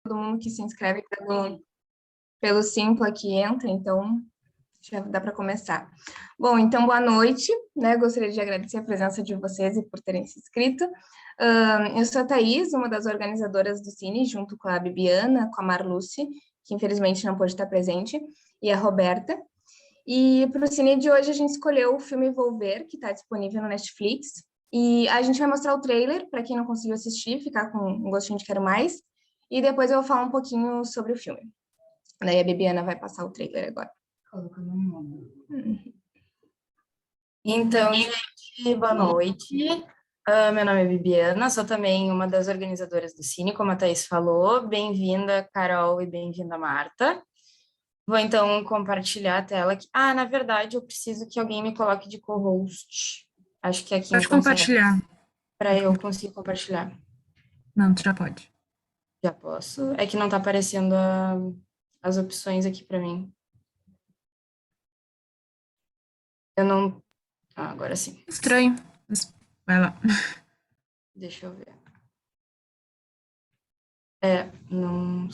todo mundo que se inscreve pelo Simpla que entra, então já dá para começar. Bom, então boa noite, né? Gostaria de agradecer a presença de vocês e por terem se inscrito. Eu sou a Thaís, uma das organizadoras do Cine, junto com a Bibiana, com a Marluce, que infelizmente não pôde estar presente, e a Roberta. E para o Cine de hoje a gente escolheu o filme Volver, que está disponível no Netflix, e a gente vai mostrar o trailer, para quem não conseguiu assistir, ficar com um gostinho de quero mais, e depois eu vou falar um pouquinho sobre o filme. Daí a Bibiana vai passar o trailer agora. Colocando um nome. Então, gente, boa noite. Meu nome é Bibiana, sou também uma das organizadoras do Cine, como a Thaís falou. Bem-vinda, Carol, e bem-vinda, Marta. Vou, então, compartilhar a tela aqui. Na verdade, eu preciso que alguém me coloque de co-host. Acho que aqui pode compartilhar. Para eu conseguir compartilhar. Não, tu já pode. Já posso. É que não tá aparecendo as opções aqui para mim. Eu não... agora sim. Estranho. Mas vai lá. Deixa eu ver. Não...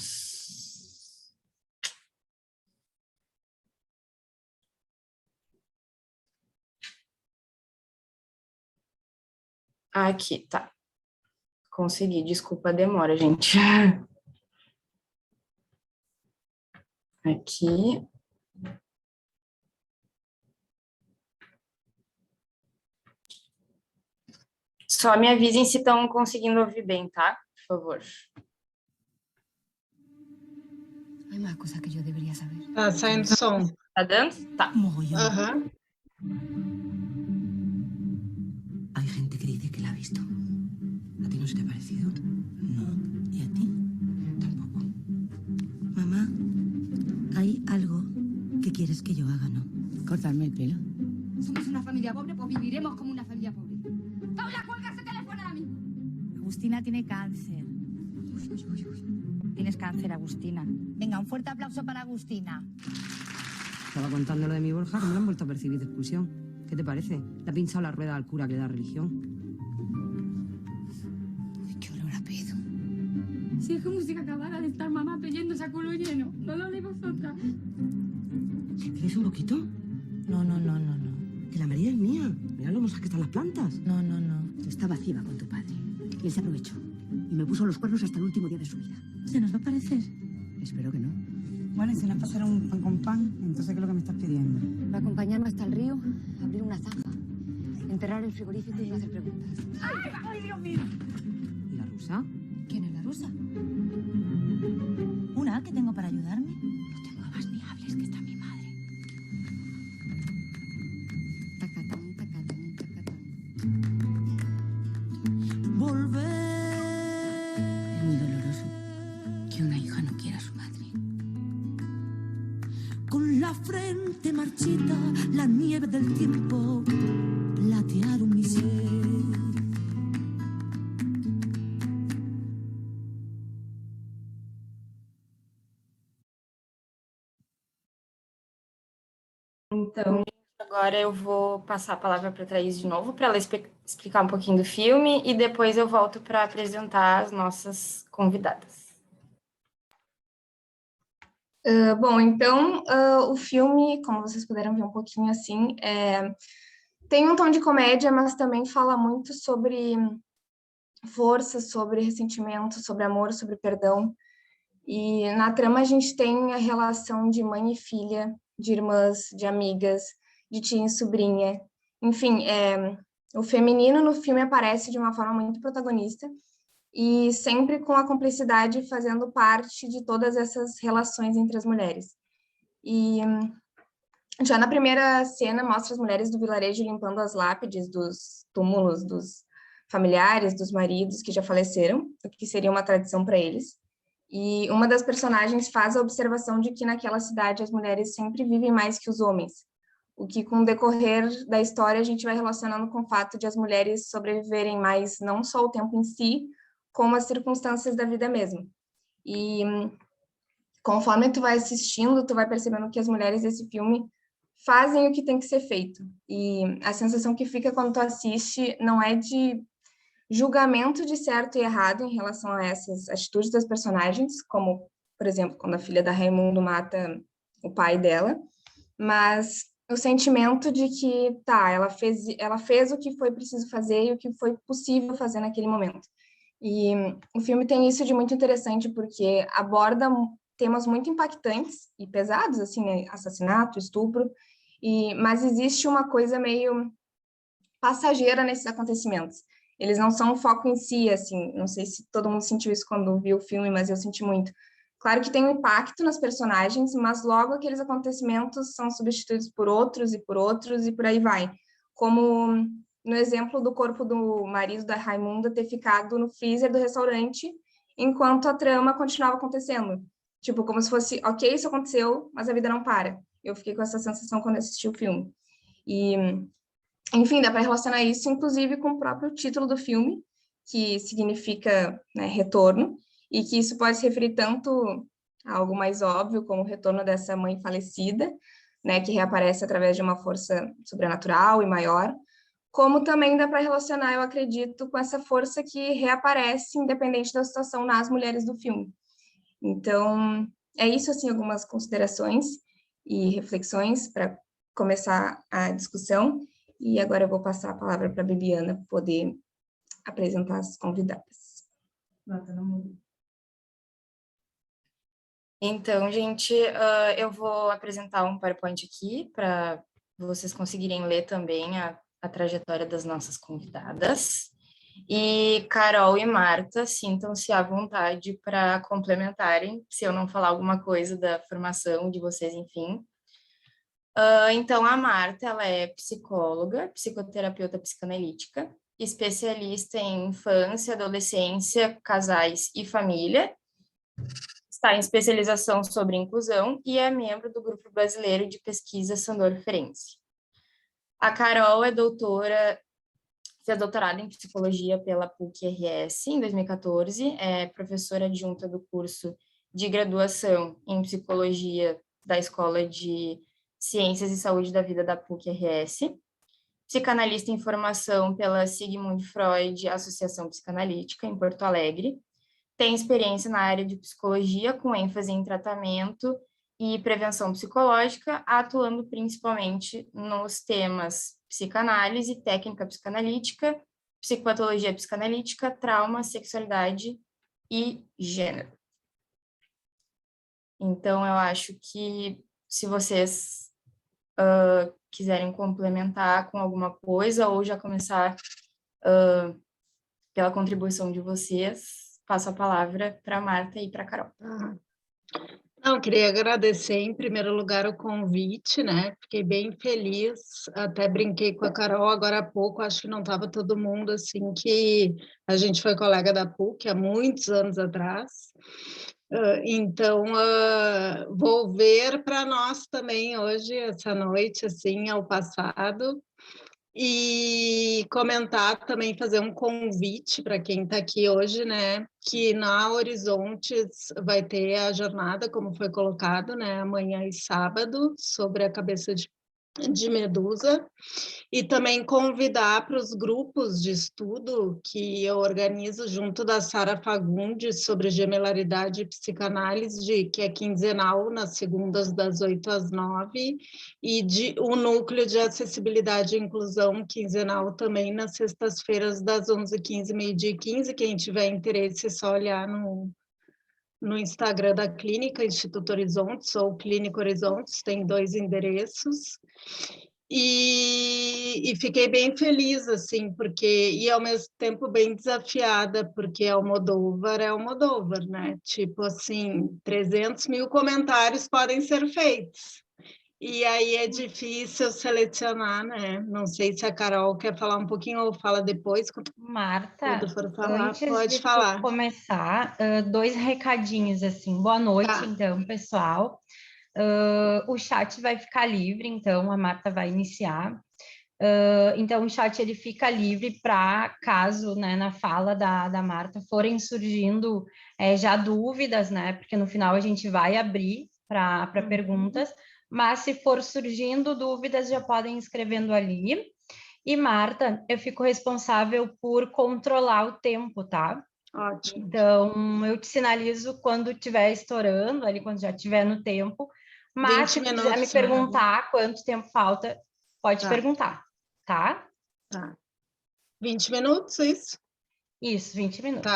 Aqui, tá. Consegui. Desculpa a demora, gente. Aqui. Só me avisem se estão conseguindo ouvir bem, tá? Por favor. Hay más cosas que yo debería saber. Tá saindo som. Tá dando? Tá. Aham. Hay gente que dice que la ha visto. ¿A ti no se te ha parecido? No. ¿Y a ti? Tampoco. Mamá, hay algo que quieres que yo haga, ¿no? Cortarme el pelo. Somos una familia pobre, pues viviremos como una familia pobre. ¡Paula, cuelga ese teléfono ahora mismo! Agustina tiene cáncer. Tienes cáncer, Agustina. Venga, un fuerte aplauso para Agustina. Estaba contando lo de mi Borja, que me lo han vuelto a percibir de expulsión. ¿Qué te parece? Le ha pinchado la rueda al cura que le da religión. Uy, qué olor a pedo. Si es como si acabara de estar mamá peyéndose a culo lleno. No lo haréis vosotras. ¿Quieres un poquito? No. Que la María es mía. Mira lo hermosas que están las plantas. No. Estaba ciega con tu padre. Y él se aprovechó. Y me puso los cuernos hasta el último día de su vida. ¿Se nos va a parecer? Espero que no. Bueno, y si no es pasar un pan con pan, entonces ¿qué es lo que me estás pidiendo? Va a acompañarme hasta el río, abrir una zanja, enterrar el frigorífico y no hacer preguntas. ¡Ay, Dios mío! ¿Y la rusa? ¿Quién es la rusa? ¿Una que tengo para ayudarme? No te muevas ni hables, que está mi madre. Tacatán, tacatán, tacatán. Volver. Es muy doloroso que una hija no quiera a su madre. Con la frente marchita, la nieve del tiempo platearon mi ser. Então, agora eu vou passar a palavra para a Thaís de novo, para ela explicar um pouquinho do filme, e depois eu volto para apresentar as nossas convidadas. Bom, então, o filme, como vocês puderam ver um pouquinho assim, tem um tom de comédia, mas também fala muito sobre força, sobre ressentimento, sobre amor, sobre perdão. E na trama a gente tem a relação de mãe e filha, de irmãs, de amigas, de tia e sobrinha. Enfim, o feminino no filme aparece de uma forma muito protagonista e sempre com a cumplicidade fazendo parte de todas essas relações entre as mulheres. E já na primeira cena mostra as mulheres do vilarejo limpando as lápides dos túmulos dos familiares, dos maridos que já faleceram, o que seria uma tradição para eles. E uma das personagens faz a observação de que naquela cidade as mulheres sempre vivem mais que os homens, o que com o decorrer da história a gente vai relacionando com o fato de as mulheres sobreviverem mais não só o tempo em si, como as circunstâncias da vida mesmo. E conforme tu vai assistindo, tu vai percebendo que as mulheres desse filme fazem o que tem que ser feito. E a sensação que fica quando tu assiste não é de julgamento de certo e errado em relação a essas atitudes das personagens, como, por exemplo, quando a filha da Raimundo mata o pai dela, mas o sentimento de que, tá, ela fez o que foi preciso fazer e o que foi possível fazer naquele momento. E o filme tem isso de muito interessante, porque aborda temas muito impactantes e pesados, assim, né? Assassinato, estupro, mas existe uma coisa meio passageira nesses acontecimentos. Eles não são um foco em si, assim, não sei se todo mundo sentiu isso quando viu o filme, mas eu senti muito. Claro que tem um impacto nas personagens, mas logo aqueles acontecimentos são substituídos por outros e por aí vai. Como no exemplo do corpo do marido da Raimunda ter ficado no freezer do restaurante enquanto a trama continuava acontecendo. Tipo, como se fosse, ok, isso aconteceu, mas a vida não para. Eu fiquei com essa sensação quando assisti o filme. E, enfim, dá para relacionar isso, inclusive, com o próprio título do filme, que significa, né, retorno, e que isso pode se referir tanto a algo mais óbvio, como o retorno dessa mãe falecida, né, que reaparece através de uma força sobrenatural e maior, como também dá para relacionar, eu acredito, com essa força que reaparece, independente da situação, nas mulheres do filme. Então, é isso, assim, algumas considerações e reflexões para começar a discussão, e agora eu vou passar a palavra para a Bibiana poder apresentar as convidadas. Então, gente, eu vou apresentar um PowerPoint aqui para vocês conseguirem ler também a trajetória das nossas convidadas. E Carol e Marta, sintam-se à vontade para complementarem, se eu não falar alguma coisa da formação de vocês, enfim. Então, a Marta, ela é psicóloga, psicoterapeuta psicanalítica, especialista em infância, adolescência, casais e família. Está em especialização sobre inclusão e é membro do Grupo Brasileiro de Pesquisa Sandor Ferenczi. A Carol é fez doutorado em psicologia pela PUC-RS em 2014, é professora adjunta do curso de graduação em psicologia da Escola de Ciências e Saúde da Vida da PUC-RS, psicanalista em formação pela Sigmund Freud Associação Psicanalítica, em Porto Alegre, tem experiência na área de psicologia, com ênfase em tratamento e prevenção psicológica, atuando principalmente nos temas psicanálise, técnica psicanalítica, psicopatologia psicanalítica, trauma, sexualidade e gênero. Então, eu acho que se vocês quiserem complementar com alguma coisa ou já começar pela contribuição de vocês, passo a palavra para a Marta e para a Carol. Não, queria agradecer em primeiro lugar o convite, né? Fiquei bem feliz, até brinquei com a Carol agora há pouco, acho que não estava todo mundo assim, que a gente foi colega da PUC há muitos anos atrás. Então, vou ver para nós também hoje, essa noite, assim, ao passado, e comentar também, fazer um convite para quem está aqui hoje, né, que na Horizontes vai ter a jornada, como foi colocado, né, amanhã e sábado, sobre a cabeça de Medusa, e também convidar para os grupos de estudo que eu organizo junto da Sara Fagundes sobre gemelaridade e psicanálise, que é quinzenal, nas segundas das 8 às 9, e o núcleo de acessibilidade e inclusão quinzenal também nas sextas-feiras das 11h15, meio-dia e 15. Quem tiver interesse é só olhar no Instagram da Clínica Instituto Horizontes ou Clínica Horizontes, tem 2 endereços. E fiquei bem feliz, assim, porque, e ao mesmo tempo bem desafiada, porque Almodóvar é Almodóvar, né? Tipo assim, 300 mil comentários podem ser feitos. E aí é difícil selecionar, né? Não sei se a Carol quer falar um pouquinho ou fala depois. Marta, Quando for falar, antes pode de falar. tu começar, 2 recadinhos, assim. Boa noite, Tá. então, pessoal. O chat vai ficar livre, então a Marta vai iniciar. Então, o chat ele fica livre para, caso, né, na fala da Marta, forem surgindo já dúvidas, né? Porque no final a gente vai abrir para perguntas, mas se for surgindo dúvidas, já podem ir escrevendo ali. E Marta, eu fico responsável por controlar o tempo, tá? Ótimo. Então, eu te sinalizo quando estiver estourando, ali quando já estiver no tempo. Mas se tu quiser me perguntar quanto tempo falta, pode perguntar, tá? Tá. 20 minutos, isso? Isso, 20 minutos.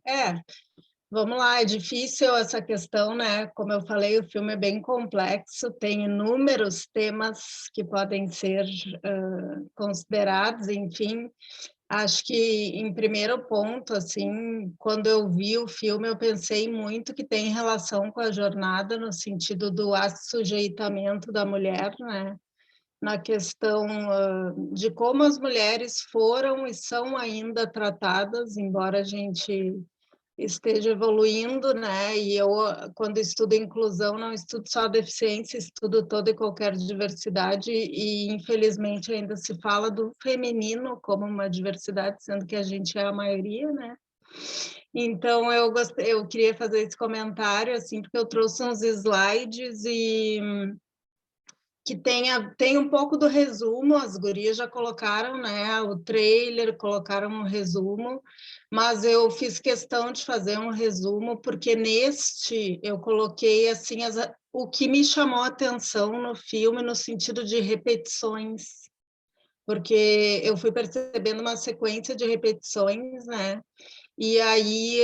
Tá. Vamos lá, é difícil essa questão, né? Como eu falei, o filme é bem complexo, tem inúmeros temas que podem ser considerados, enfim. Acho que, em primeiro ponto, assim, quando eu vi o filme, eu pensei muito que tem relação com a jornada, no sentido do assujeitamento da mulher, né? Na questão de como as mulheres foram e são ainda tratadas, embora a gente esteja evoluindo, né? E eu, quando estudo inclusão, não estudo só deficiência, estudo toda e qualquer diversidade, e infelizmente ainda se fala do feminino como uma diversidade, sendo que a gente é a maioria, né? Então eu queria fazer esse comentário, assim, porque eu trouxe uns slides e que tem um pouco do resumo, as gurias já colocaram, né, o trailer, colocaram um resumo, mas eu fiz questão de fazer um resumo, porque neste eu coloquei, assim, o que me chamou a atenção no filme, no sentido de repetições, porque eu fui percebendo uma sequência de repetições, né, e aí,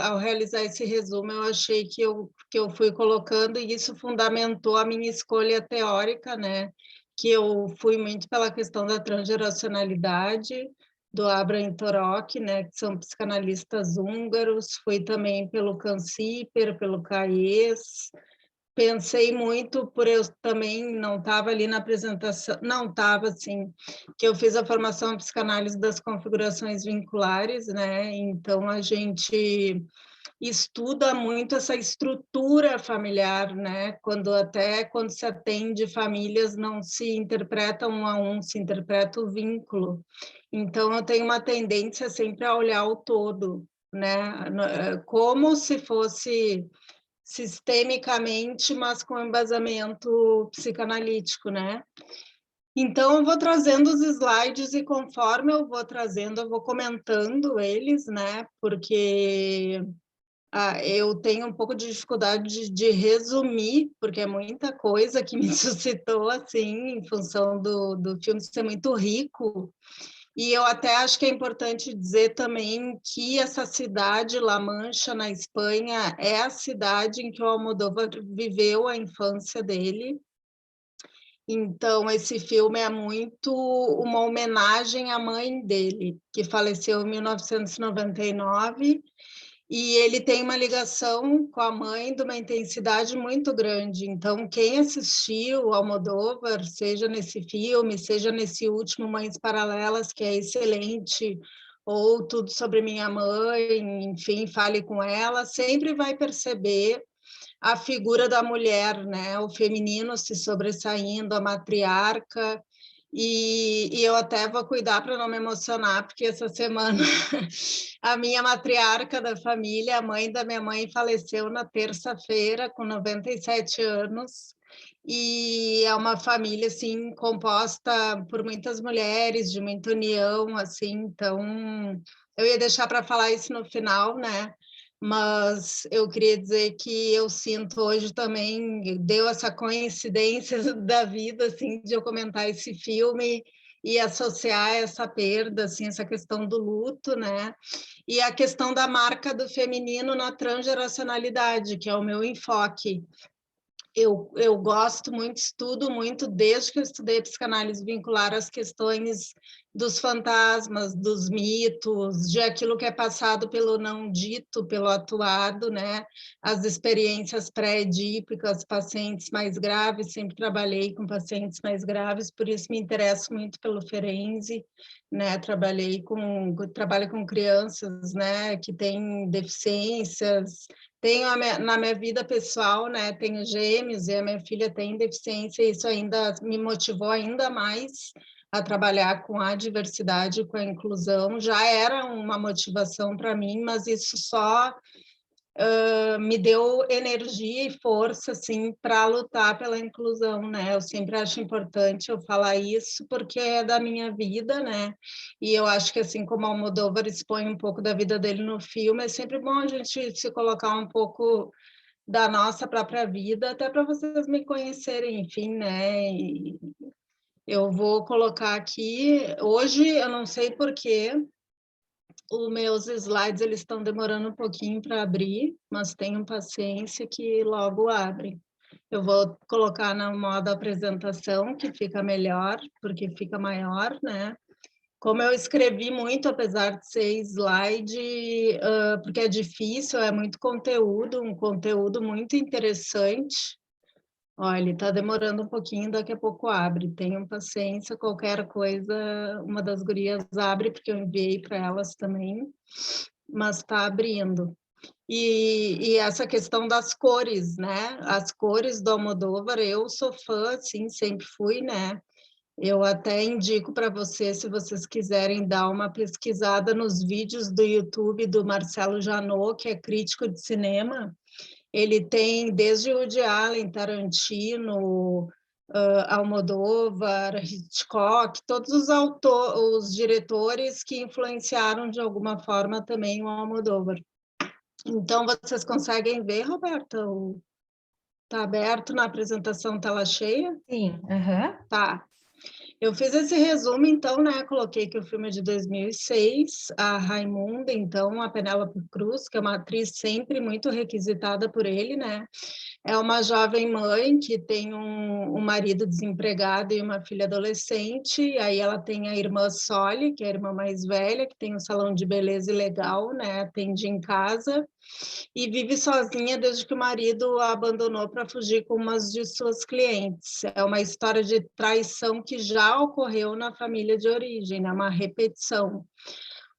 ao realizar esse resumo, eu achei que eu fui colocando, e isso fundamentou a minha escolha teórica, né? Que eu fui muito pela questão da transgeracionalidade, do Abraham Torok, né? Que são psicanalistas húngaros, fui também pelo Canciper, pelo Caes. Pensei muito, por eu também não estava ali na apresentação, não estava assim, que eu fiz a formação em psicanálise das configurações vinculares, né? Então a gente estuda muito essa estrutura familiar, né? Quando se atende famílias, não se interpreta um a um, se interpreta o vínculo. Então eu tenho uma tendência sempre a olhar o todo, né? Como se fosse sistemicamente, mas com embasamento psicanalítico, né? Então, eu vou trazendo os slides e conforme eu vou trazendo, eu vou comentando eles, né? Porque eu tenho um pouco de dificuldade de resumir, porque é muita coisa que me suscitou, assim, em função do filme ser muito rico. E eu até acho que é importante dizer também que essa cidade, La Mancha, na Espanha, é a cidade em que o Almodóvar viveu a infância dele. Então, esse filme é muito uma homenagem à mãe dele, que faleceu em 1999, e ele tem uma ligação com a mãe de uma intensidade muito grande. Então, quem assistiu Almodóvar, seja nesse filme, seja nesse último Mães Paralelas, que é excelente, ou Tudo Sobre Minha Mãe, enfim, Fale com Ela, sempre vai perceber a figura da mulher, né? O feminino se sobressaindo, a matriarca. E eu até vou cuidar para não me emocionar, porque essa semana a minha matriarca da família, a mãe da minha mãe, faleceu na terça-feira, com 97 anos, e é uma família, assim, composta por muitas mulheres, de muita união, assim, então eu ia deixar para falar isso no final, né? Mas eu queria dizer que eu sinto hoje também, deu essa coincidência da vida, assim, de eu comentar esse filme e associar essa perda, assim, essa questão do luto, né? E a questão da marca do feminino na transgeracionalidade, que é o meu enfoque. Eu gosto muito, estudo muito, desde que eu estudei psicanálise vincular, as questões dos fantasmas, dos mitos, de aquilo que é passado pelo não dito, pelo atuado, né? As experiências pré-edípicas, pacientes mais graves, sempre trabalhei com pacientes mais graves, por isso me interesso muito pelo Ferenczi, né? Trabalho com crianças, né? Que têm deficiências. Tenho na minha vida pessoal, né? Tenho gêmeos e a minha filha tem deficiência, e isso ainda me motivou ainda mais a trabalhar com a diversidade, com a inclusão. Já era uma motivação para mim, mas isso só me deu energia e força, assim, para lutar pela inclusão, né? Eu sempre acho importante eu falar isso, porque é da minha vida, né? E eu acho que, assim como o Almodóvar expõe um pouco da vida dele no filme, é sempre bom a gente se colocar um pouco da nossa própria vida, até para vocês me conhecerem, enfim, né? E eu vou colocar aqui, hoje, eu não sei porquê, os meus slides eles estão demorando um pouquinho para abrir, mas tenham paciência que logo abrem. Eu vou colocar no modo apresentação, que fica melhor, porque fica maior, né? Como eu escrevi muito, apesar de ser slide, porque é difícil, é muito conteúdo, um conteúdo muito interessante. Olha, ele está demorando um pouquinho, daqui a pouco abre. Tenham paciência, qualquer coisa, uma das gurias abre, porque eu enviei para elas também, mas está abrindo. E essa questão das cores, né? As cores do Almodóvar, eu sou fã, assim, sempre fui, né? Eu até indico para vocês, se vocês quiserem dar uma pesquisada nos vídeos do YouTube do Marcelo Janot, que é crítico de cinema. Ele tem desde Woody Allen, Tarantino, Almodóvar, Hitchcock, todos os diretores que influenciaram de alguma forma também o Almodóvar. Então, vocês conseguem ver, Roberta? Está aberto na apresentação tela cheia? Sim, Tá. Eu fiz esse resumo, então, né? Coloquei que o filme é de 2006, a Raimunda, então, a Penélope Cruz, que é uma atriz sempre muito requisitada por ele, né? É uma jovem mãe que tem um marido desempregado e uma filha adolescente, e aí ela tem a irmã Soli, que é a irmã mais velha, que tem um salão de beleza ilegal, né? Atende em casa, e vive sozinha desde que o marido a abandonou para fugir com uma de suas clientes. É uma história de traição que já ocorreu na família de origem, é uma repetição.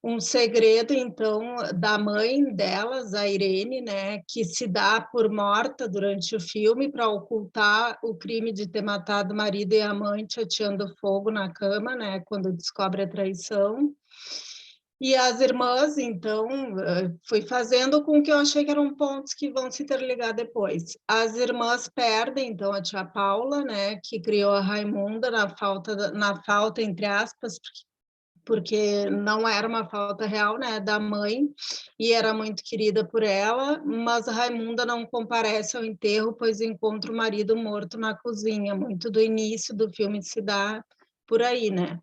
Um segredo, então, da mãe delas, a Irene, né, que se dá por morta durante o filme para ocultar o crime de ter matado o marido e a amante ateando fogo na cama, né, quando descobre a traição. E as irmãs, então, fui fazendo com que eu achei que eram pontos que vão se interligar depois. As irmãs perdem, então, a tia Paula, né, que criou a Raimunda na falta, entre aspas, porque não era uma falta real, né, da mãe, e era muito querida por ela, mas a Raimunda não comparece ao enterro, pois encontra o marido morto na cozinha. Muito do início do filme se dá por aí, né?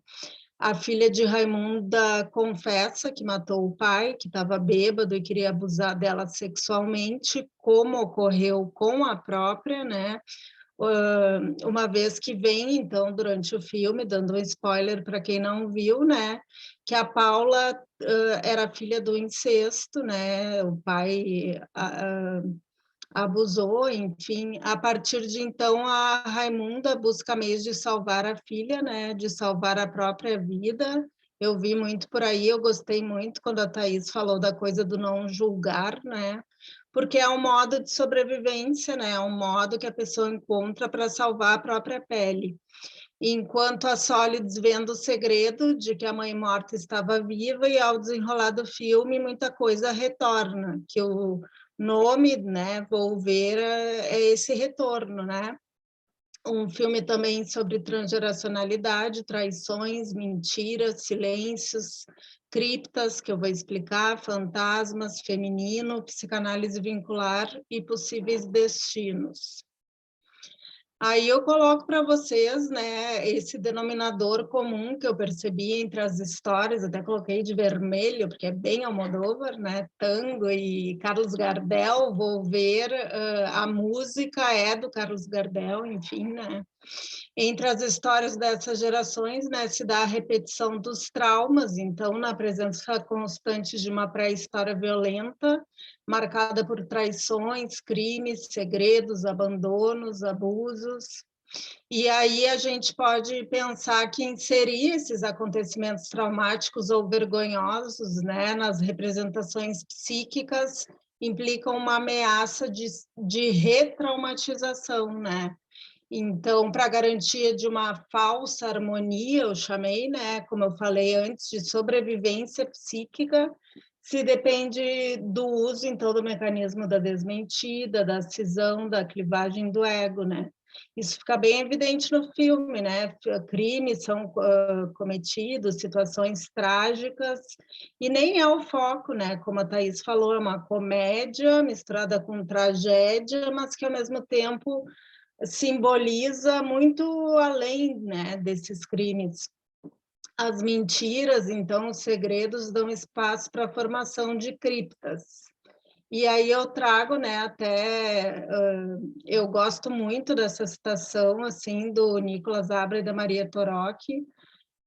A filha de Raimunda confessa que matou o pai, que estava bêbado e queria abusar dela sexualmente, como ocorreu com a própria, né? Uma vez que vem, então, durante o filme, dando um spoiler para quem não viu, né? Que a Paula era filha do incesto, né? O pai abusou, enfim. A partir de então, a Raimunda busca meios de salvar a filha, né? De salvar a própria vida. Eu vi muito por aí, eu gostei muito quando a Thaís falou da coisa do não julgar, né? Porque é um modo de sobrevivência, né? É um modo que a pessoa encontra para salvar a própria pele. Enquanto a Soli desvenda o segredo de que a mãe morta estava viva, e ao desenrolar do filme, muita coisa retorna, que o nome, né, Volver, é esse retorno, né? Um filme também sobre transgeracionalidade, traições, mentiras, silêncios, criptas, que eu vou explicar, fantasmas, feminino, psicanálise vincular e possíveis destinos. Aí eu coloco para vocês, né, esse denominador comum que eu percebi entre as histórias, até coloquei de vermelho, porque é bem Almodóvar, né, Tango e Carlos Gardel, Volver, a música é do Carlos Gardel, enfim, né. Entre as histórias dessas gerações, né, se dá a repetição dos traumas, então, na presença constante de uma pré-história violenta, marcada por traições, crimes, segredos, abandonos, abusos. E aí a gente pode pensar que inserir esses acontecimentos traumáticos ou vergonhosos, né, nas representações psíquicas implica uma ameaça de retraumatização, né? Então, para garantia de uma falsa harmonia, eu chamei, né, como eu falei antes, de sobrevivência psíquica, se depende do uso, então, do mecanismo da desmentida, da cisão, da clivagem do ego, né? Isso fica bem evidente no filme, né? Crimes são cometidos, situações trágicas, e nem é o foco, né? Como a Thaís falou, é uma comédia misturada com tragédia, mas que, ao mesmo tempo, simboliza muito além, né, desses crimes. As mentiras, então, os segredos dão espaço para a formação de criptas. E aí eu trago, né, até eu gosto muito dessa citação assim do Nicolas Abra e da Maria Torok,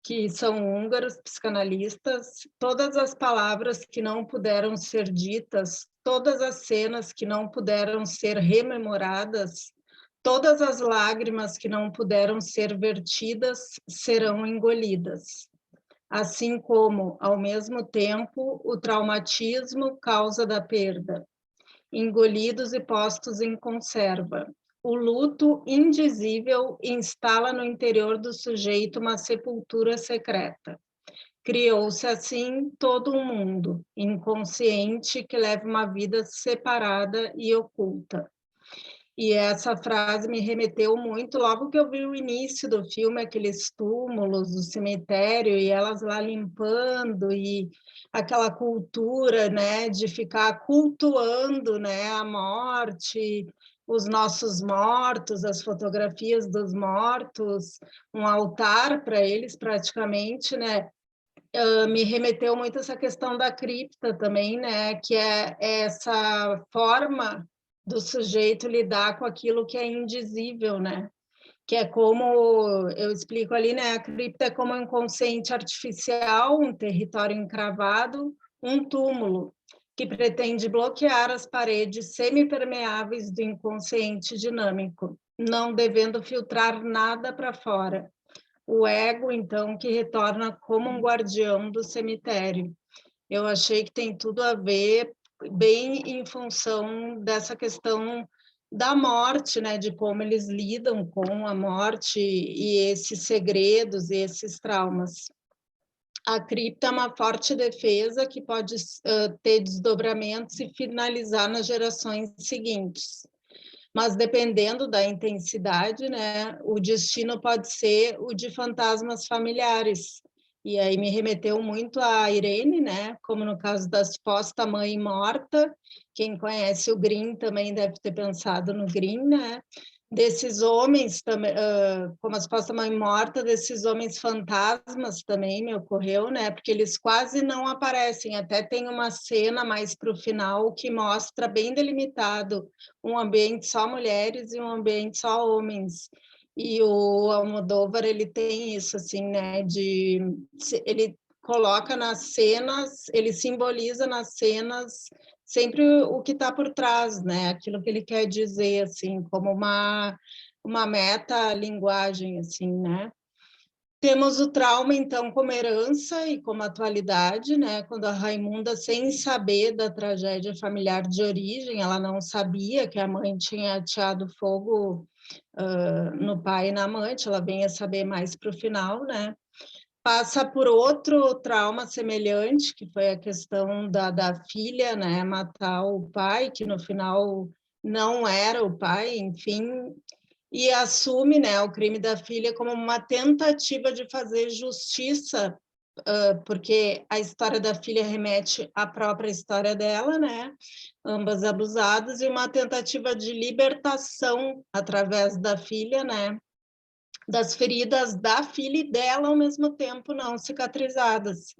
que são húngaros psicanalistas. Todas as palavras que não puderam ser ditas, todas as cenas que não puderam ser rememoradas, todas as lágrimas que não puderam ser vertidas serão engolidas. Assim como, ao mesmo tempo, o traumatismo causa da perda, engolidos e postos em conserva. O luto indizível instala no interior do sujeito uma sepultura secreta. Criou-se, assim, todo um mundo inconsciente que leva uma vida separada e oculta. E essa frase me remeteu muito, logo que eu vi o início do filme, aqueles túmulos do cemitério, e elas lá limpando, e aquela cultura, né, de ficar cultuando, né, a morte, os nossos mortos, as fotografias dos mortos, um altar para eles praticamente, né, me remeteu muito essa questão da cripta também, né, que é essa forma do sujeito lidar com aquilo que é indizível, né? Que é como eu explico ali, né? A cripta é como um inconsciente artificial, um território encravado, um túmulo que pretende bloquear as paredes semipermeáveis do inconsciente dinâmico, não devendo filtrar nada para fora. O ego, então, que retorna como um guardião do cemitério. Eu achei que tem tudo a ver, bem em função dessa questão da morte, né, de como eles lidam com a morte e esses segredos e esses traumas. A cripta é uma forte defesa que pode ter desdobramentos e finalizar nas gerações seguintes. Mas dependendo da intensidade, né, o destino pode ser o de fantasmas familiares. E aí me remeteu muito a Irene, né, como no caso da suposta mãe morta. Quem conhece o Grimm também deve ter pensado no Grimm, né? Desses homens também, como a suposta mãe morta, desses homens fantasmas também me ocorreu, né? Porque eles quase não aparecem, até tem uma cena mais para o final que mostra bem delimitado um ambiente só mulheres e um ambiente só homens. E o Almodóvar, ele tem isso, assim, né? Ele coloca nas cenas, ele simboliza nas cenas sempre o que está por trás, né? Aquilo que ele quer dizer, assim, como uma meta-linguagem, assim, né? Temos o trauma, então, como herança e como atualidade, né? Quando a Raimunda, sem saber da tragédia familiar de origem, ela não sabia que a mãe tinha ateado fogo no pai e na amante, ela vem a saber mais para o final, né? Passa por outro trauma semelhante, que foi a questão da filha, né, matar o pai, que no final não era o pai, enfim, e assume, né, o crime da filha como uma tentativa de fazer justiça, porque a história da filha remete à própria história dela, né, ambas abusadas, e uma tentativa de libertação através da filha, né, das feridas da filha e dela ao mesmo tempo não cicatrizadas,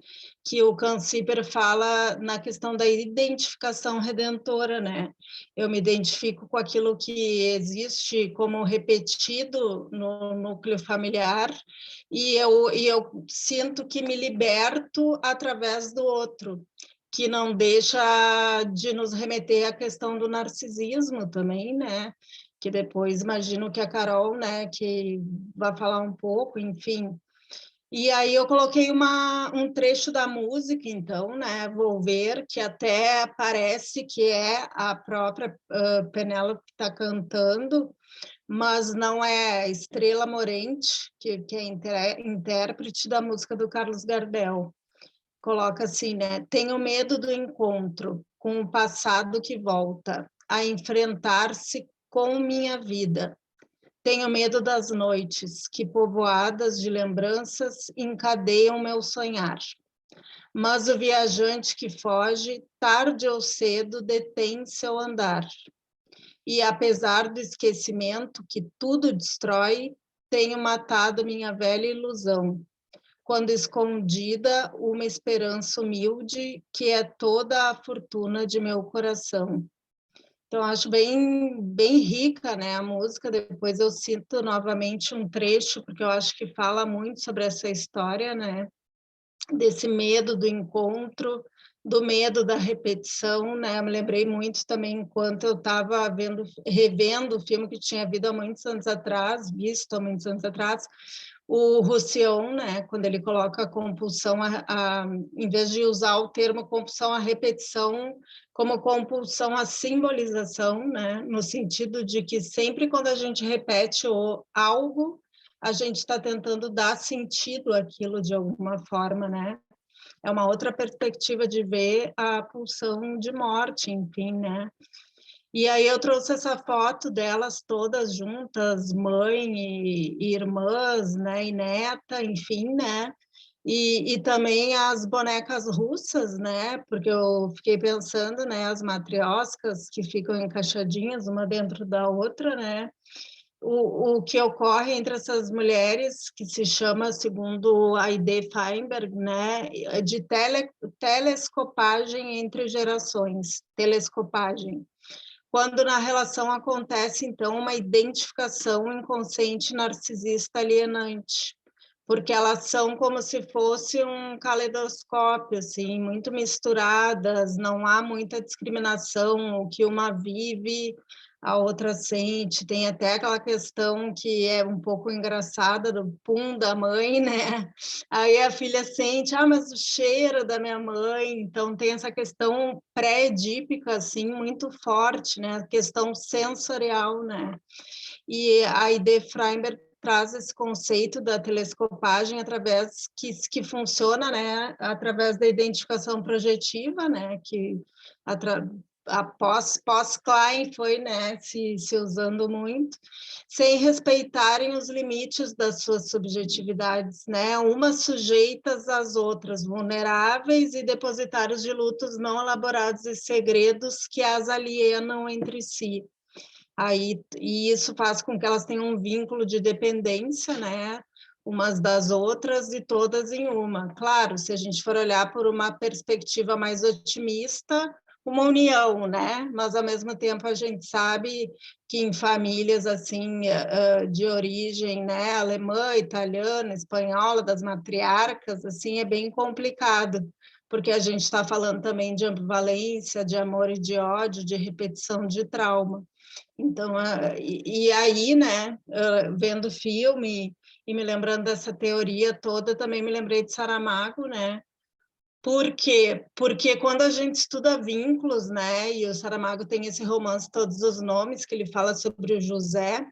que o Cansiper fala na questão da identificação redentora, né? Eu me identifico com aquilo que existe como repetido no núcleo familiar e eu sinto que me liberto através do outro, que não deixa de nos remeter à questão do narcisismo também, né? Que depois imagino que a Carol, né, que vai falar um pouco, enfim. E aí eu coloquei um trecho da música, então, né, Vou Ver, que até parece que é a própria Penélope que está cantando, mas não é Estrela Morente, que é intérprete da música do Carlos Gardel. coloca assim, né? Tenho medo do encontro com o passado que volta a enfrentar-se com minha vida. Tenho medo das noites que, povoadas de lembranças, encadeiam meu sonhar. Mas o viajante que foge, tarde ou cedo, detém seu andar. E apesar do esquecimento que tudo destrói, tenho matado minha velha ilusão, quando escondida uma esperança humilde que é toda a fortuna de meu coração. Então, acho bem rica, né, a música. Depois eu cito novamente um trecho, porque eu acho que fala muito sobre essa história, né, desse medo do encontro, do medo da repetição, né? Eu me lembrei muito também enquanto eu estava revendo o filme que tinha visto há muitos anos atrás, o Roussillon, né, quando ele coloca a compulsão, em vez de usar o termo compulsão à repetição, como compulsão à simbolização, né, no sentido de que sempre quando a gente repete algo, a gente está tentando dar sentido àquilo de alguma forma, né? É uma outra perspectiva de ver a pulsão de morte, enfim, né? E aí eu trouxe essa foto delas todas juntas, mãe e irmãs, né, e neta, enfim, né? E também as bonecas russas, né? Porque eu fiquei pensando, né, as matrioscas que ficam encaixadinhas uma dentro da outra, né? O que ocorre entre essas mulheres, que se chama, segundo a Aide Feinberg, né, de telescopagem entre gerações, telescopagem. Quando na relação acontece, então, uma identificação inconsciente narcisista alienante, porque elas são como se fosse um caleidoscópio, assim, muito misturadas, não há muita discriminação, o que uma vive, a outra sente. Tem até aquela questão que é um pouco engraçada do pum da mãe, né? Aí a filha sente, mas o cheiro da minha mãe. Então tem essa questão pré-edípica, assim, muito forte, né? A questão sensorial, né? E a Aide Feinberg traz esse conceito da telescopagem através que funciona, né, através da identificação projetiva, né, que pós-Klein foi, né, se usando muito, sem respeitarem os limites das suas subjetividades, né, umas sujeitas às outras, vulneráveis e depositários de lutos não elaborados e segredos que as alienam entre si. Aí, e isso faz com que elas tenham um vínculo de dependência, né, umas das outras e todas em uma. Claro, se a gente for olhar por uma perspectiva mais otimista, uma união, né? Mas ao mesmo tempo a gente sabe que em famílias assim de origem, né, alemã, italiana, espanhola, das matriarcas, assim, é bem complicado, porque a gente está falando também de ambivalência, de amor e de ódio, de repetição de trauma. Então, e aí, né, vendo o filme e me lembrando dessa teoria toda, também me lembrei de Saramago, né? Por quê? Porque quando a gente estuda vínculos, né, e o Saramago tem esse romance Todos os Nomes, que ele fala sobre o José,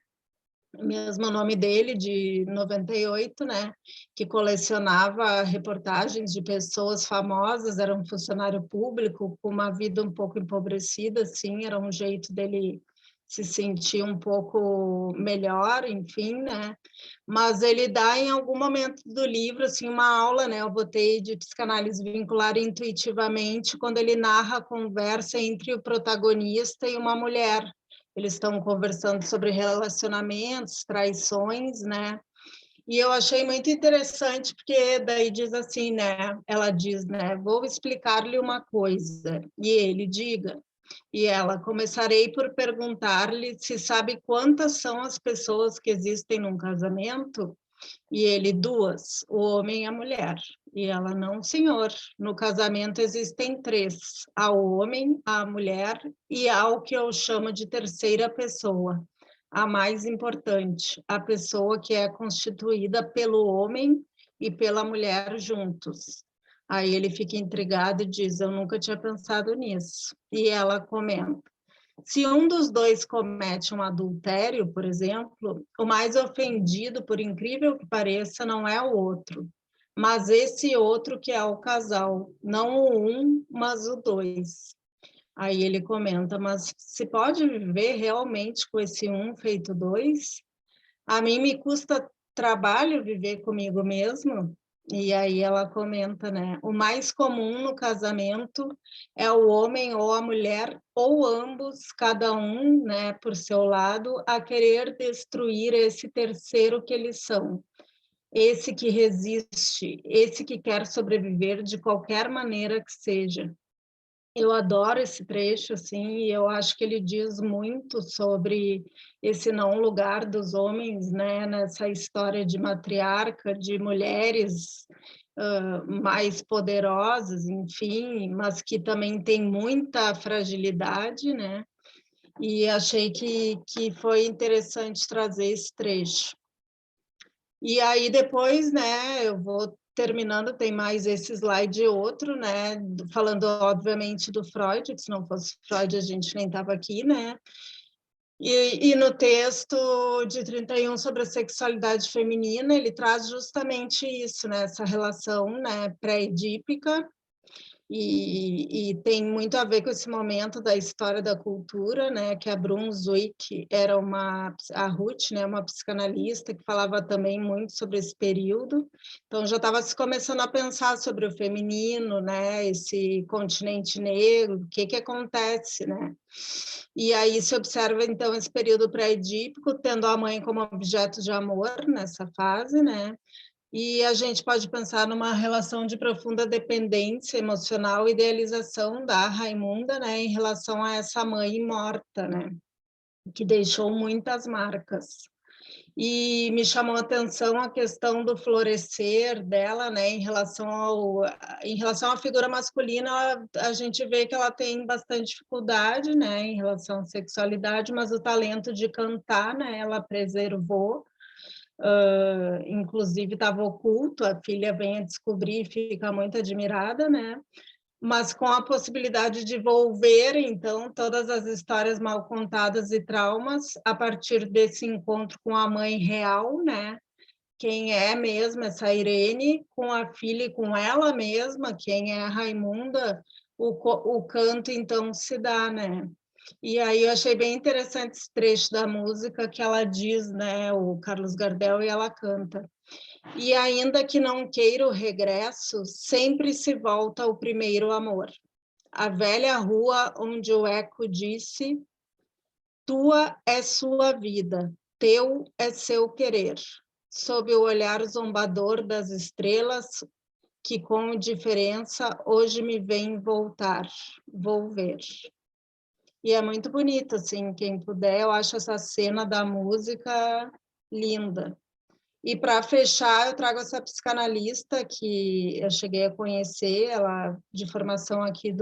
mesmo o nome dele, de 98, né, que colecionava reportagens de pessoas famosas, era um funcionário público com uma vida um pouco empobrecida, assim, era um jeito dele se sentir um pouco melhor, enfim, né? Mas ele dá em algum momento do livro assim uma aula, né? Eu botei de psicanálise vincular intuitivamente, quando ele narra a conversa entre o protagonista e uma mulher. Eles estão conversando sobre relacionamentos, traições, né? E eu achei muito interessante, porque daí diz assim, né? Ela diz, né? Vou explicar-lhe uma coisa. E ele, diga. E ela, começarei por perguntar-lhe se sabe quantas são as pessoas que existem num casamento? E ele, 2, o homem e a mulher. E ela, não, senhor, no casamento existem 3, ao homem, à mulher e ao que eu chamo de terceira pessoa, a mais importante, a pessoa que é constituída pelo homem e pela mulher juntos. Aí ele fica intrigado e diz, eu nunca tinha pensado nisso. E ela comenta, se um dos dois comete um adultério, por exemplo, o mais ofendido, por incrível que pareça, não é o outro, mas esse outro que é o casal, não o um, mas o dois. Aí ele comenta, mas se pode viver realmente com esse um feito dois? A mim me custa trabalho viver comigo mesmo. E aí ela comenta, né? O mais comum no casamento é o homem ou a mulher, ou ambos, cada um, né, por seu lado, a querer destruir esse terceiro que eles são. Esse que resiste, esse que quer sobreviver de qualquer maneira que seja. Eu adoro esse trecho, assim, e eu acho que ele diz muito sobre esse não lugar dos homens, né, nessa história de matriarca, de mulheres mais poderosas, enfim, mas que também tem muita fragilidade, né, e achei que foi interessante trazer esse trecho. E aí depois, né, eu vou terminando, tem mais esse slide e outro, né, falando obviamente do Freud, que se não fosse Freud a gente nem estava aqui, né, e no texto de 31 sobre a sexualidade feminina, ele traz justamente isso, né, essa relação, né, pré-edípica, e tem muito a ver com esse momento da história da cultura, né, que a Brunswick era a Ruth, né, uma psicanalista que falava também muito sobre esse período, então já estava se começando a pensar sobre o feminino, né, esse continente negro, o que acontece, né, e aí se observa então esse período pré-edípico, tendo a mãe como objeto de amor nessa fase, né, e a gente pode pensar numa relação de profunda dependência emocional e idealização da Raimunda, né, em relação a essa mãe morta, né, que deixou muitas marcas. E me chamou a atenção a questão do florescer dela, né, em relação à figura masculina, a gente vê que ela tem bastante dificuldade, né, em relação à sexualidade, mas o talento de cantar, né, ela preservou. Inclusive estava oculto, a filha vem a descobrir e fica muito admirada, né? Mas com a possibilidade de volver, então, todas as histórias mal contadas e traumas a partir desse encontro com a mãe real, né? Quem é mesmo essa Irene, com a filha e com ela mesma, quem é a Raimunda, o canto, então, se dá, né? E aí eu achei bem interessante esse trecho da música que ela diz, né, o Carlos Gardel, e ela canta. E ainda que não queira o regresso, sempre se volta ao primeiro amor. A velha rua onde o eco disse, tua é sua vida, teu é seu querer. Sob o olhar zombador das estrelas, que com diferença hoje me vem voltar, vou ver. E é muito bonito, assim, quem puder, eu acho essa cena da música linda. E para fechar, eu trago essa psicanalista que eu cheguei a conhecer, ela de formação aqui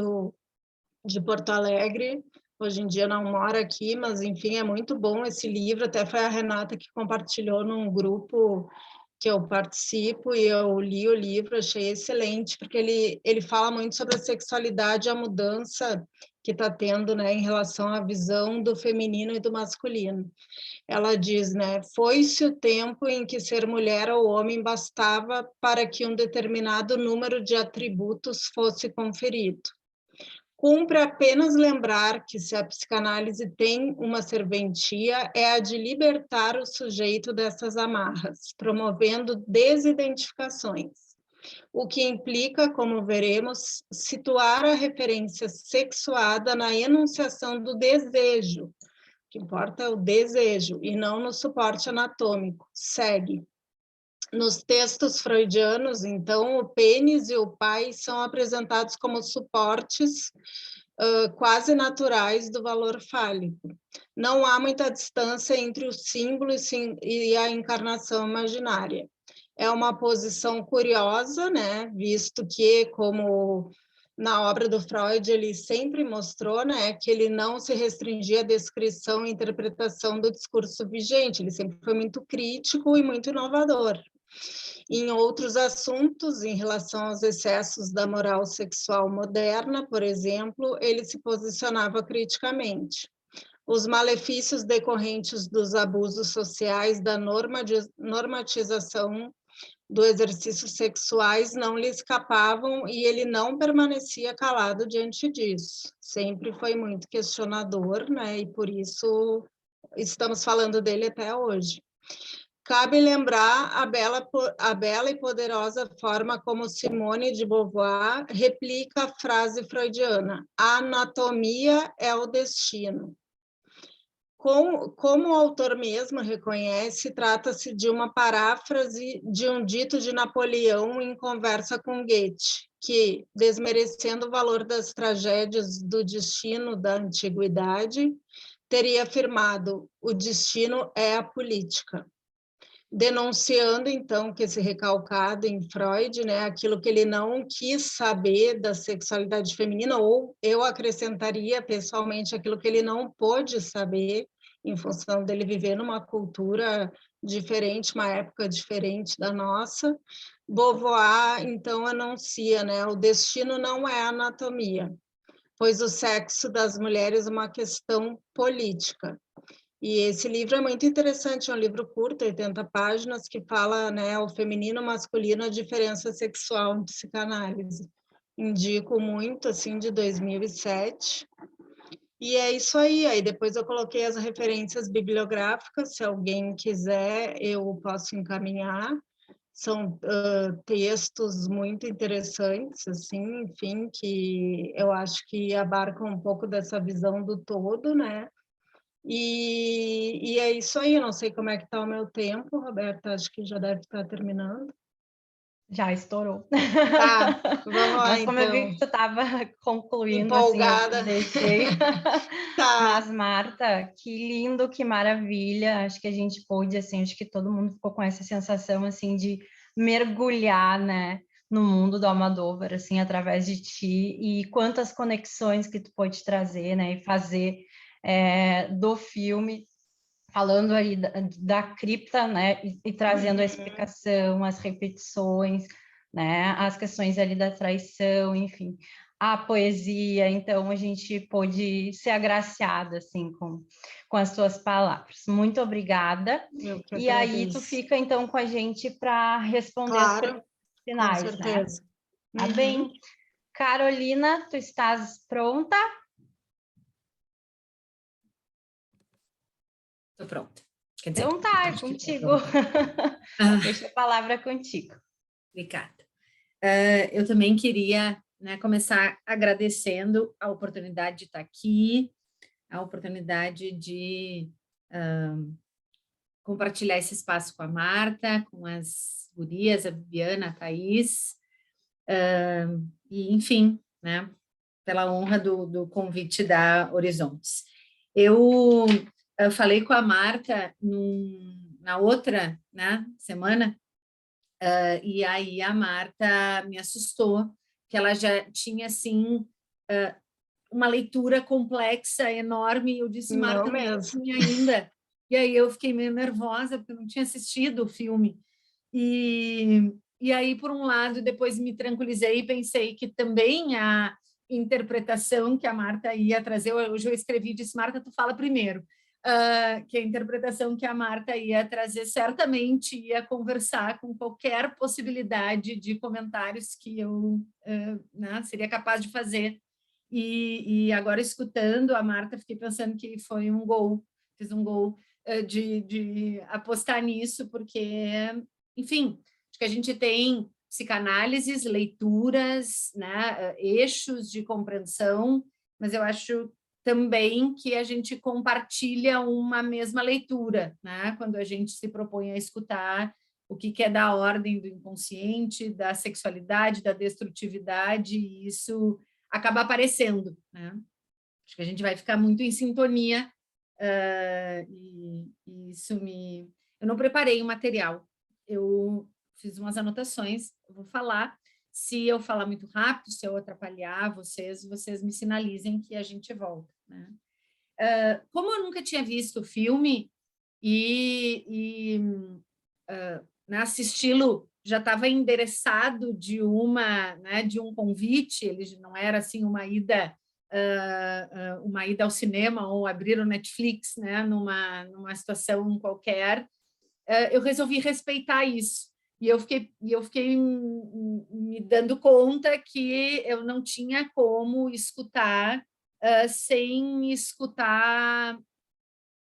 de Porto Alegre, hoje em dia não mora aqui, mas enfim, é muito bom esse livro, até foi a Renata que compartilhou num grupo que eu participo e eu li o livro, achei excelente, porque ele fala muito sobre a sexualidade e a mudança que está tendo, né, em relação à visão do feminino e do masculino. Ela diz, né, foi-se o tempo em que ser mulher ou homem bastava para que um determinado número de atributos fosse conferido. Cumpre apenas lembrar que se a psicanálise tem uma serventia, é a de libertar o sujeito dessas amarras, promovendo desidentificações, o que implica, como veremos, situar a referência sexuada na enunciação do desejo, o que importa é o desejo, e não no suporte anatômico. Segue. Nos textos freudianos, então, o pênis e o pai são apresentados como suportes quase naturais do valor fálico. Não há muita distância entre o símbolo e a encarnação imaginária. É uma posição curiosa, né? Visto que, como na obra do Freud, ele sempre mostrou, né, que ele não se restringia à descrição e interpretação do discurso vigente, ele sempre foi muito crítico e muito inovador. Em outros assuntos, em relação aos excessos da moral sexual moderna, por exemplo, ele se posicionava criticamente. Os malefícios decorrentes dos abusos sociais, da normatização do exercício sexuais não lhe escapavam e ele não permanecia calado diante disso. Sempre foi muito questionador, né? E por isso estamos falando dele até hoje. Cabe lembrar a bela e poderosa forma como Simone de Beauvoir replica a frase freudiana: a anatomia é o destino. Como o autor mesmo reconhece, trata-se de uma paráfrase de um dito de Napoleão em conversa com Goethe, que, desmerecendo o valor das tragédias do destino da antiguidade, teria afirmado: o destino é a política, denunciando, então, que esse recalcado em Freud, né, aquilo que ele não quis saber da sexualidade feminina, ou eu acrescentaria, pessoalmente, aquilo que ele não pôde saber, em função dele viver numa cultura diferente, uma época diferente da nossa. Beauvoir, então, anuncia, né, o destino não é anatomia, pois o sexo das mulheres é uma questão política. E esse livro é muito interessante, é um livro curto, 80 páginas, que fala, né, o feminino, masculino, a diferença sexual em psicanálise. Indico muito, assim, de 2007. E é isso aí depois eu coloquei as referências bibliográficas, se alguém quiser, eu posso encaminhar. São textos muito interessantes, assim, enfim, que eu acho que abarcam um pouco dessa visão do todo, né? E é isso aí, eu não sei como é que está o meu tempo, Roberta, acho que já deve estar terminando. Já estourou. Tá, vamos lá, Mas como eu vi então. que tu estava concluindo, Empolgada. assim, eu deixei. Tá. Mas, Marta, que lindo, que maravilha. Acho que a gente pôde, assim, acho que todo mundo ficou com essa sensação, assim, de mergulhar, né, no mundo do Almodóvar, assim, através de ti. E quantas conexões que tu pôde trazer, né, e fazer do filme, falando aí da cripta, né, e trazendo a explicação, as repetições, né, as questões ali da traição, enfim, a poesia. Então a gente pôde ser agraciada, assim, com as tuas palavras. Muito obrigada. E aí tu fica, então, com a gente para responder as perguntas finais, com certeza, né? Tá bem? Carolina, tu estás pronta? Estou pronta. Quer dizer, então tá, é contigo. Deixa a palavra contigo. Obrigada. Eu também queria, né, começar agradecendo a oportunidade de estar aqui, a oportunidade de compartilhar esse espaço com a Marta, com as gurias, a Viviana, a Thaís, e, enfim, né, pela honra do convite da Horizontes. Eu falei com a Marta na outra, né, semana, e aí a Marta me assustou, que ela já tinha, assim, uma leitura complexa, enorme, e eu disse, Marta, não tinha ainda. E aí eu fiquei meio nervosa, porque eu não tinha assistido o filme. E aí, por um lado, depois me tranquilizei e pensei que também a interpretação que a Marta ia trazer, hoje eu escrevi e disse, Marta, tu fala primeiro, que a interpretação que a Marta ia trazer certamente ia conversar com qualquer possibilidade de comentários que eu né, seria capaz de fazer. E agora, escutando a Marta, fiquei pensando que foi um gol, fiz um gol de apostar nisso, porque, enfim, acho que a gente tem psicanálises, leituras, né, eixos de compreensão, mas eu acho também que a gente compartilha uma mesma leitura, né, quando a gente se propõe a escutar o que é da ordem do inconsciente, da sexualidade, da destrutividade, e isso acaba aparecendo, né? Acho que a gente vai ficar muito em sintonia, e isso me... Eu não preparei o material, eu fiz umas anotações, eu vou falar, se eu falar muito rápido, se eu atrapalhar vocês me sinalizem que a gente volta, né? Como eu nunca tinha visto o filme né, assisti-lo já estava endereçado de um convite, ele não era assim uma ida ao cinema ou abrir o Netflix, né, numa situação qualquer. Eu resolvi respeitar isso. E eu fiquei me dando conta que eu não tinha como escutar sem escutar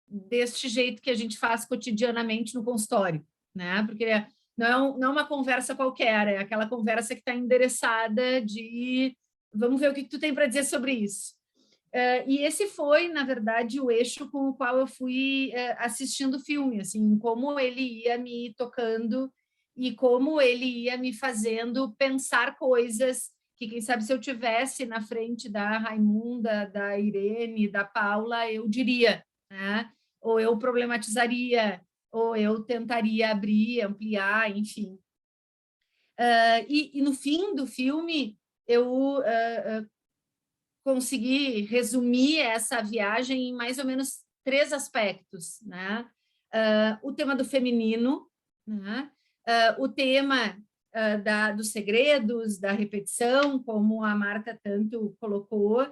deste jeito que a gente faz cotidianamente no consultório, né? Porque não é uma conversa qualquer, é aquela conversa que está endereçada de vamos ver o que tu tem para dizer sobre isso. E esse foi, na verdade, o eixo com o qual eu fui assistindo o filme, assim, como ele ia me tocando e como ele ia me fazendo pensar coisas que, quem sabe, se eu tivesse na frente da Raimunda, da Irene, da Paula, eu diria, né? Ou eu problematizaria, ou eu tentaria abrir, ampliar, enfim. E no fim do filme, eu consegui resumir essa viagem em mais ou menos 3 aspectos, né? O tema do feminino, né? O tema dos segredos, da repetição, como a Marta tanto colocou,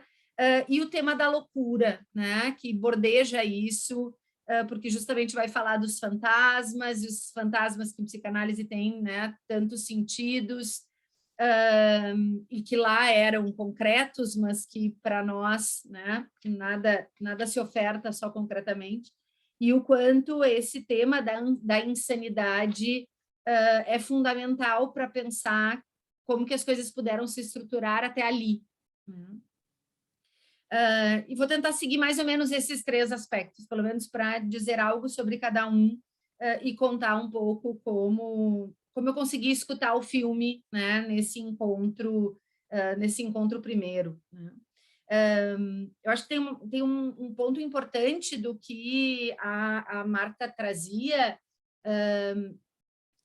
e o tema da loucura, né? Que bordeja isso, porque justamente vai falar dos fantasmas, e os fantasmas que em psicanálise tem, né? Tantos sentidos, e que lá eram concretos, mas que para nós, né, nada se oferta só concretamente, e o quanto esse tema da insanidade é fundamental para pensar como que as coisas puderam se estruturar até ali. E vou tentar seguir mais ou menos esses 3 aspectos, pelo menos para dizer algo sobre cada um e contar um pouco como eu consegui escutar o filme, né, nesse encontro primeiro, né? Eu acho que tem um ponto importante do que a Marta trazia,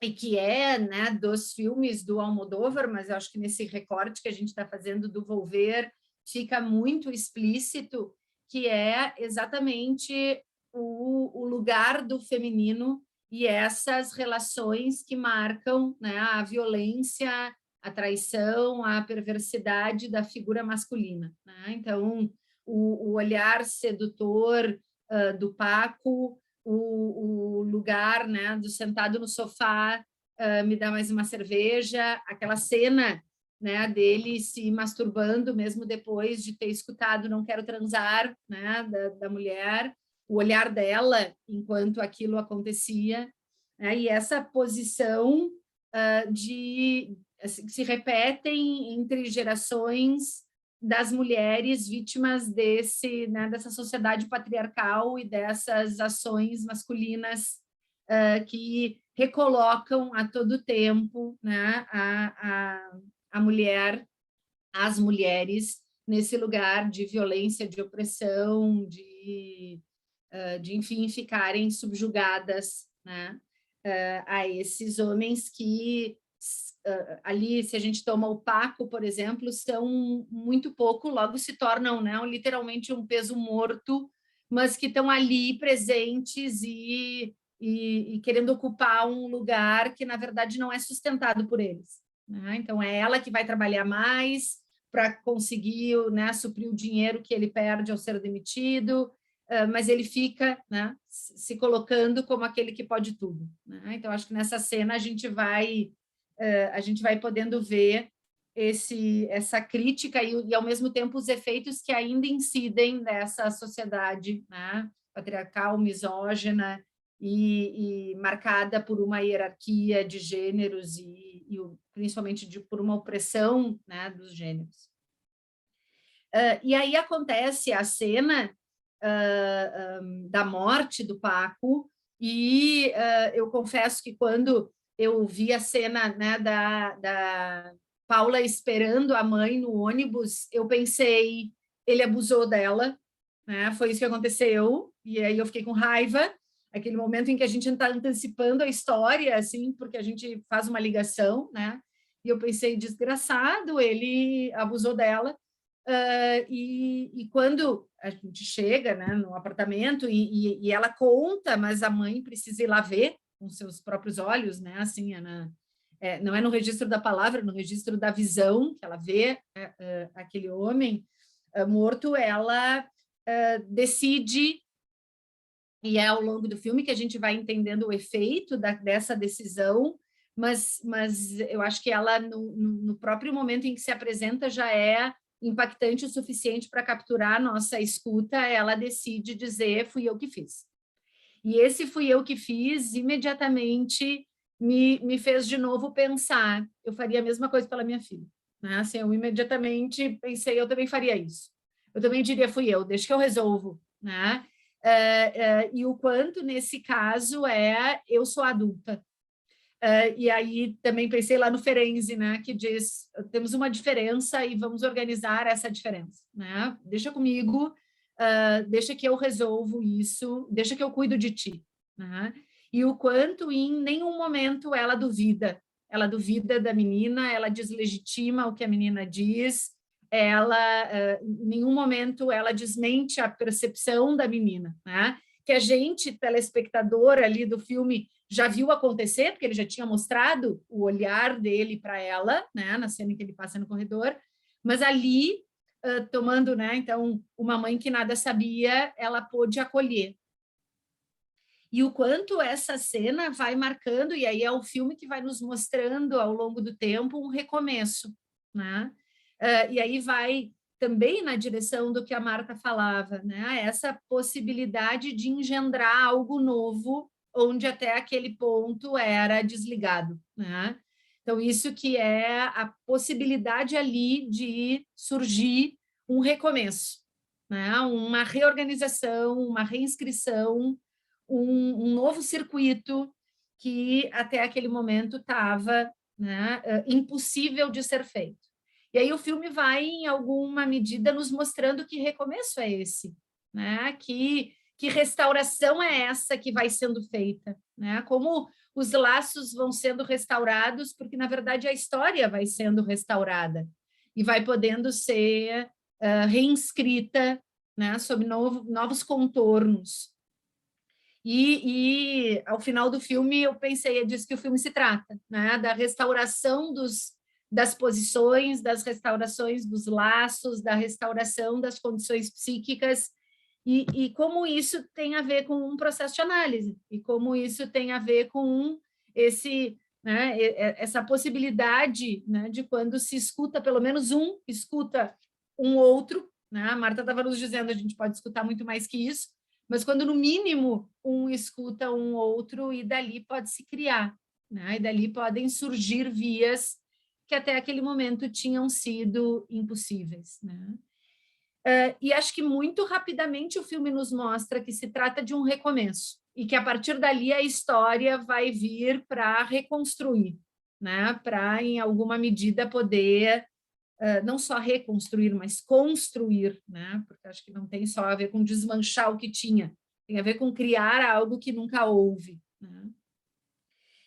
e que né, dos filmes do Almodóvar, mas eu acho que nesse recorte que a gente está fazendo do Volver fica muito explícito, que é exatamente o lugar do feminino e essas relações que marcam, né, a violência, a traição, a perversidade da figura masculina, né? Então, o olhar sedutor do Paco, o lugar, né, do sentado no sofá, me dá mais uma cerveja, aquela cena, né, dele se masturbando mesmo depois de ter escutado Não Quero Transar, né, da mulher, o olhar dela enquanto aquilo acontecia, né, e essa posição que se repetem entre gerações das mulheres vítimas né, dessa sociedade patriarcal e dessas ações masculinas que recolocam a todo tempo, né, a mulher, as mulheres, nesse lugar de violência, de opressão, de enfim, ficarem subjugadas, né, a esses homens que ali, se a gente toma o Paco, por exemplo, são muito pouco, logo se tornam, né, literalmente um peso morto, mas que estão ali presentes e querendo ocupar um lugar que, na verdade, não é sustentado por eles, né? Então, é ela que vai trabalhar mais para conseguir, né, suprir o dinheiro que ele perde ao ser demitido, mas ele fica, né, se colocando como aquele que pode tudo, né? Então, acho que nessa cena a gente vai podendo ver essa crítica e, ao mesmo tempo, os efeitos que ainda incidem nessa sociedade, né, patriarcal, misógina e marcada por uma hierarquia de gêneros e principalmente por uma opressão, né, dos gêneros. E aí acontece a cena da morte do Paco e eu confesso que quando eu vi a cena, né, da Paula esperando a mãe no ônibus, eu pensei, ele abusou dela, né? Foi isso que aconteceu, e aí eu fiquei com raiva, aquele momento em que a gente está antecipando a história, assim, porque a gente faz uma ligação, né? E eu pensei, desgraçado, ele abusou dela, e quando a gente chega, né, no apartamento e ela conta, mas a mãe precisa ir lá ver com seus próprios olhos, né? Assim, não é no registro da palavra, no registro da visão que ela vê aquele homem morto, ela decide, e é ao longo do filme que a gente vai entendendo o efeito dessa decisão, mas eu acho que ela, no próprio momento em que se apresenta, já é impactante o suficiente para capturar a nossa escuta. Ela decide dizer, fui eu que fiz. E esse fui eu que fiz, imediatamente me fez de novo pensar, eu faria a mesma coisa pela minha filha. Né? Assim, eu imediatamente pensei, eu também faria isso. Eu também diria, fui eu, deixa que eu resolvo. Né? E o quanto, nesse caso, eu sou adulta. E aí também pensei lá no Ferenczi, né, que diz, temos uma diferença e vamos organizar essa diferença. Né? Deixa comigo, deixa que eu resolvo isso, deixa que eu cuido de ti. Né? E o quanto em nenhum momento ela duvida da menina, ela deslegitima o que a menina diz, em nenhum momento ela desmente a percepção da menina, né? Que a gente, telespectador ali do filme, já viu acontecer, porque ele já tinha mostrado o olhar dele para ela, né? Na cena em que ele passa no corredor, mas ali, tomando, né? Então, uma mãe que nada sabia, ela pôde acolher. E o quanto essa cena vai marcando, e aí é o filme que vai nos mostrando ao longo do tempo um recomeço, né? E aí vai também na direção do que a Marta falava, né? Essa possibilidade de engendrar algo novo, onde até aquele ponto era desligado, né? Então, isso que é a possibilidade ali de surgir um recomeço, né? Uma reorganização, uma reinscrição, um novo circuito que até aquele momento estava, né, impossível de ser feito. E aí o filme vai, em alguma medida, nos mostrando que recomeço é esse, né? Que restauração é essa que vai sendo feita, né? Como os laços vão sendo restaurados, porque, na verdade, a história vai sendo restaurada e vai podendo ser reinscrita, né, sob novos contornos. E ao final do filme eu pensei, é disso que o filme se trata, né? Da restauração das posições, das restaurações dos laços, da restauração das condições psíquicas, e como isso tem a ver com um processo de análise, e como isso tem a ver com né, essa possibilidade, né, de quando se escuta, pelo menos escuta um outro, né? A Marta estava nos dizendo, a gente pode escutar muito mais que isso, mas quando, no mínimo, um escuta um outro, e dali pode se criar, né? E dali podem surgir vias que até aquele momento tinham sido impossíveis, né? E acho que muito rapidamente o filme nos mostra que se trata de um recomeço, e que a partir dali a história vai vir para reconstruir, né? Para, em alguma medida, poder não só reconstruir, mas construir, né? Porque acho que não tem só a ver com desmanchar o que tinha, tem a ver com criar algo que nunca houve, né?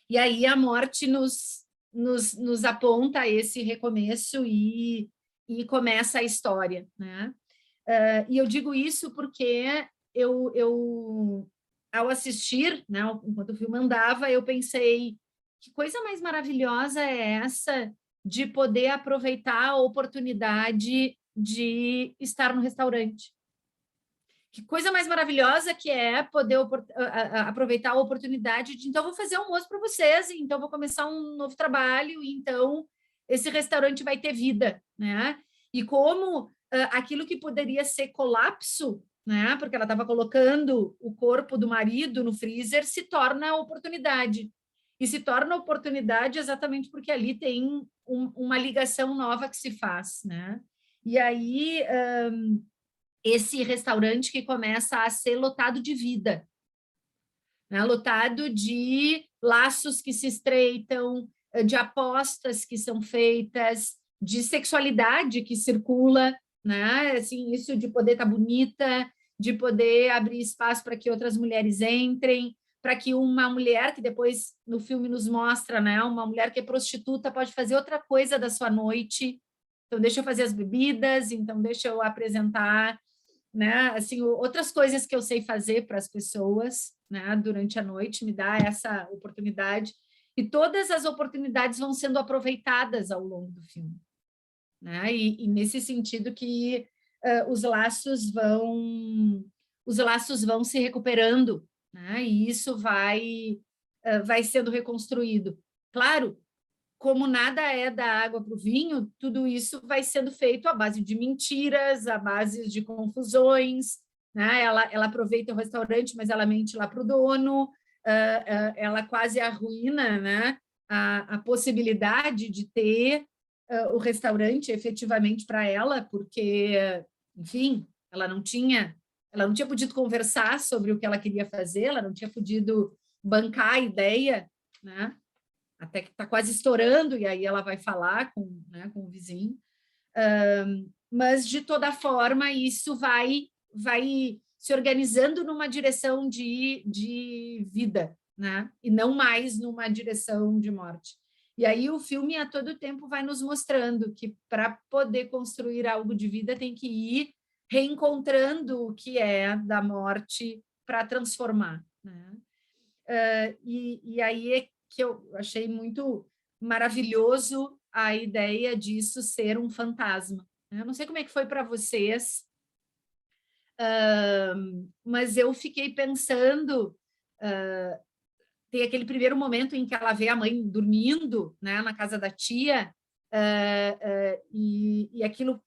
E aí a morte nos aponta esse recomeço e começa a história, né? E eu digo isso porque eu ao assistir, né, enquanto o filme andava, eu pensei, que coisa mais maravilhosa é essa de poder aproveitar a oportunidade de estar no restaurante. Que coisa mais maravilhosa que é poder aproveitar a oportunidade de, então, vou fazer almoço para vocês, então vou começar um novo trabalho, e então esse restaurante vai ter vida, né? E como aquilo que poderia ser colapso, né? Porque ela estava colocando o corpo do marido no freezer, se torna oportunidade. E se torna oportunidade exatamente porque ali tem uma ligação nova que se faz, né? E aí, esse restaurante que começa a ser lotado de vida, né? Lotado de laços que se estreitam, de apostas que são feitas, de sexualidade que circula, né? Assim, isso de poder estar bonita, de poder abrir espaço para que outras mulheres entrem, para que uma mulher, que depois no filme nos mostra, né, uma mulher que é prostituta pode fazer outra coisa da sua noite. Então, deixa eu fazer as bebidas, então deixa eu apresentar, né, assim, outras coisas que eu sei fazer para as pessoas, né, durante a noite, me dá essa oportunidade. E todas as oportunidades vão sendo aproveitadas ao longo do filme, né? E nesse sentido que os laços vão se recuperando, né? E isso vai sendo reconstruído. claro, como nada é da água para o vinho, tudo isso vai sendo feito à base de mentiras, à base de confusões, né? Ela aproveita o restaurante, mas ela mente lá para o dono, ela quase arruína, né, a possibilidade de ter o restaurante efetivamente para ela, porque, enfim, ela não tinha podido conversar sobre o que ela queria fazer, ela não tinha podido bancar a ideia, né? Até que está quase estourando, e aí ela vai falar com, né, com o vizinho. Mas, de toda forma, isso vai se organizando numa direção de vida, né? E não mais numa direção de morte. E aí o filme, a todo tempo, vai nos mostrando que, para poder construir algo de vida, tem que ir reencontrando o que é da morte para transformar, né? E aí é que eu achei muito maravilhoso a ideia disso ser um fantasma. Eu não sei como é que foi para vocês, mas eu fiquei pensando, tem aquele primeiro momento em que ela vê a mãe dormindo, né, na casa da tia, e aquilo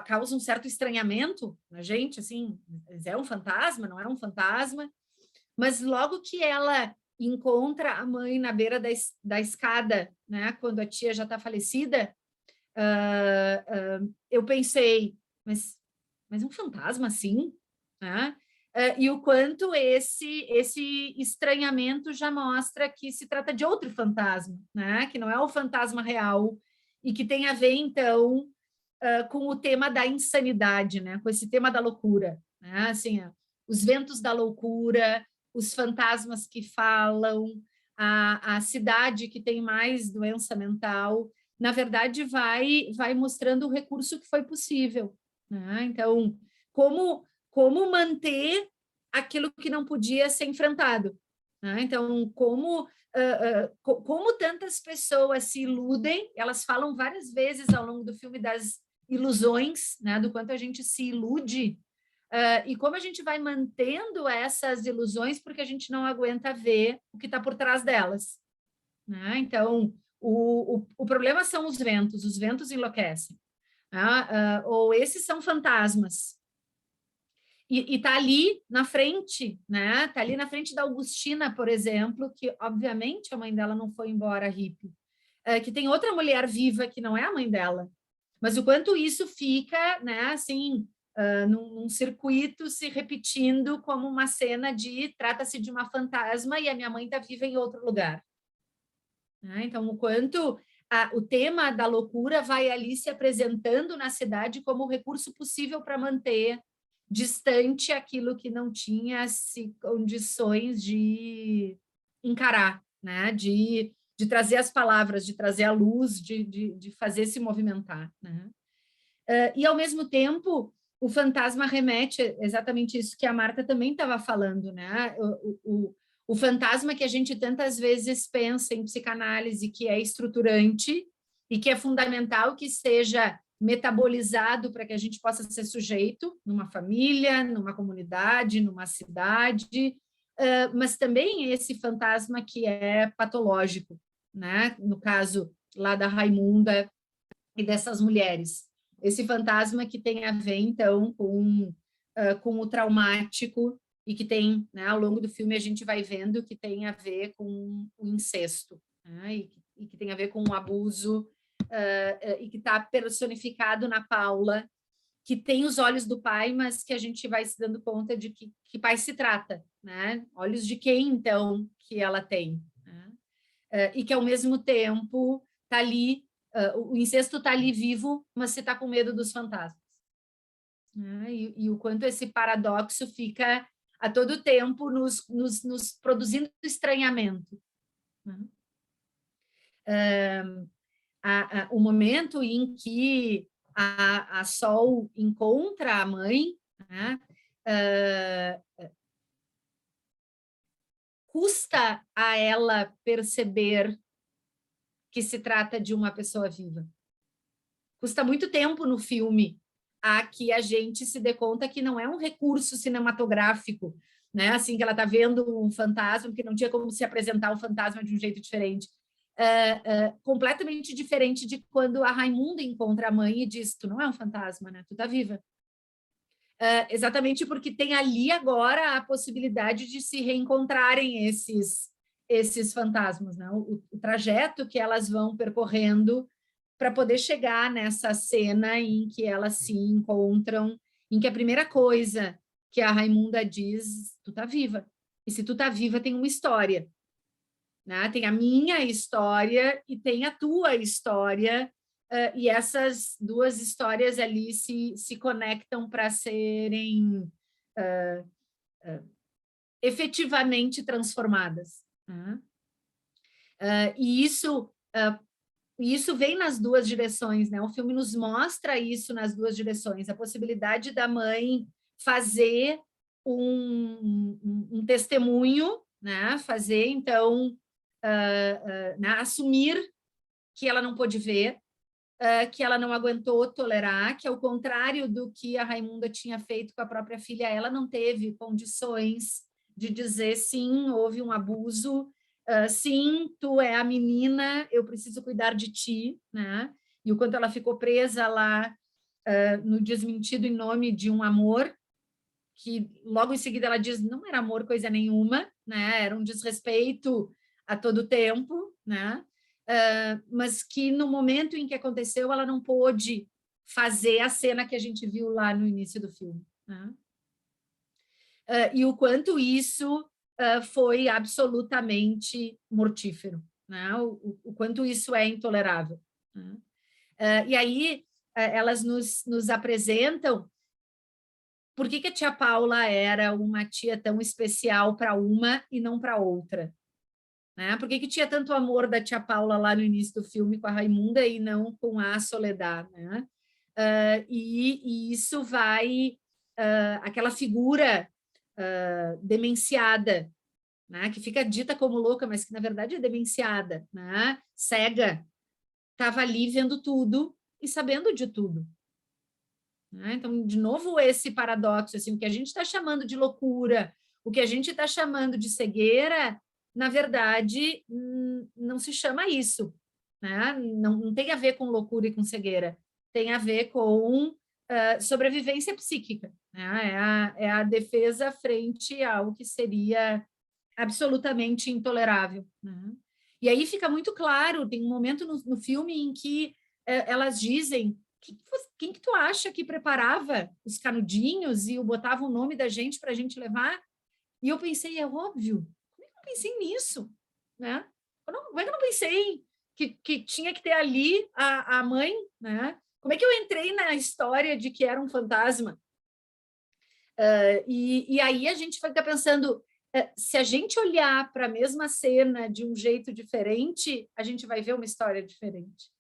causa um certo estranhamento na gente, assim, é um fantasma, não é um fantasma? Mas logo que ela encontra a mãe na beira da escada, né, quando a tia já está falecida, eu pensei, mas um fantasma assim? Né? E o quanto esse estranhamento já mostra que se trata de outro fantasma, né, que não é o fantasma real, e que tem a ver, então, com o tema da insanidade, né, com esse tema da loucura, né, assim, os ventos da loucura, os fantasmas que falam, a cidade que tem mais doença mental, na verdade, vai mostrando o recurso que foi possível, né? Então, como manter aquilo que não podia ser enfrentado, né? Então, como tantas pessoas se iludem, elas falam várias vezes ao longo do filme das ilusões, né? Do quanto a gente se ilude, e como a gente vai mantendo essas ilusões porque a gente não aguenta ver o que está por trás delas, né? Então, o problema são os ventos enlouquecem, né? Ou esses são fantasmas. E está ali na frente, né? Está ali na frente da Augustina, por exemplo, que obviamente a mãe dela não foi embora hippie, que tem outra mulher viva que não é a mãe dela, mas o quanto isso fica, né, assim, num circuito se repetindo como uma cena de trata-se de uma fantasma e a minha mãe está viva em outro lugar. Então, o quanto o tema da loucura vai ali se apresentando na cidade como recurso possível para manter distante aquilo que não tinha condições de encarar, né? De trazer as palavras, de trazer a luz, de fazer se movimentar, né? E, ao mesmo tempo, o fantasma remete exatamente isso que a Marta também estava falando, né? O fantasma que a gente tantas vezes pensa em psicanálise, que é estruturante e que é fundamental que seja metabolizado para que a gente possa ser sujeito numa família, numa comunidade, numa cidade, mas também esse fantasma que é patológico, né? No caso lá da Raimunda e dessas mulheres. Esse fantasma que tem a ver, então, com o traumático e que tem, né, ao longo do filme a gente vai vendo que tem a ver com o incesto, né, e que tem a ver com o abuso, e que está personificado na Paula, que tem os olhos do pai, mas que a gente vai se dando conta de que pai se trata, né? Olhos de quem, então, que ela tem, né? E que, ao mesmo tempo, está ali, o incesto está ali vivo, mas você está com medo dos fantasmas. Né? E o quanto esse paradoxo fica a todo tempo nos produzindo estranhamento. Né? O momento em que a Sol encontra a mãe, né? Custa a ela perceber que se trata de uma pessoa viva. Custa muito tempo no filme a que a gente se dê conta que não é um recurso cinematográfico, né? Assim, que ela está vendo um fantasma, que não tinha como se apresentar o fantasma de um jeito diferente. completamente diferente de quando a Raimunda encontra a mãe e diz, tu não é um fantasma, né? Tu tá viva. Exatamente porque tem ali agora a possibilidade de se reencontrarem esses fantasmas, né? O trajeto que elas vão percorrendo para poder chegar nessa cena em que elas se encontram, em que a primeira coisa que a Raimunda diz, tu tá viva. E se tu tá viva, tem uma história. Né? Tem a minha história e tem a tua história, e essas duas histórias ali se conectam para serem efetivamente transformadas. Né? E isso vem nas duas direções, né? O filme nos mostra isso nas duas direções, a possibilidade da mãe fazer um testemunho, né? Fazer, então, né? Assumir que ela não pôde ver, que ela não aguentou tolerar, que ao contrário do que a Raimunda tinha feito com a própria filha, ela não teve condições de dizer sim, houve um abuso, sim, tu é a menina, eu preciso cuidar de ti, né? E o quanto ela ficou presa lá no desmentido em nome de um amor, que logo em seguida ela diz, não era amor coisa nenhuma, né? Era um desrespeito a todo tempo, né? Mas que no momento em que aconteceu, ela não pôde fazer a cena que a gente viu lá no início do filme. Né? E o quanto isso foi absolutamente mortífero, né? O quanto isso é intolerável. Né? E aí elas nos apresentam por que a tia Paula era uma tia tão especial para uma e não para outra. Né? Por que tinha tanto amor da tia Paula lá no início do filme com a Raimunda e não com a Soledad, né? E isso vai... aquela figura demenciada, né? Que fica dita como louca, mas que na verdade é demenciada, né? Cega, estava ali vendo tudo e sabendo de tudo. Né? Então, de novo, esse paradoxo, assim, o que a gente está chamando de loucura, o que a gente está chamando de cegueira, na verdade, não se chama isso, né? Não tem a ver com loucura e com cegueira, tem a ver com sobrevivência psíquica, né? É a defesa frente ao que seria absolutamente intolerável. Né? E aí fica muito claro, tem um momento no filme em que elas dizem, quem que tu acha que preparava os canudinhos e botava o nome da gente para a gente levar? E eu pensei, é óbvio, pensei nisso, né? Como é que eu não pensei que tinha que ter ali a mãe, né? Como é que eu entrei na história de que era um fantasma? E aí a gente fica pensando, se a gente olhar para a mesma cena de um jeito diferente, a gente vai ver uma história diferente.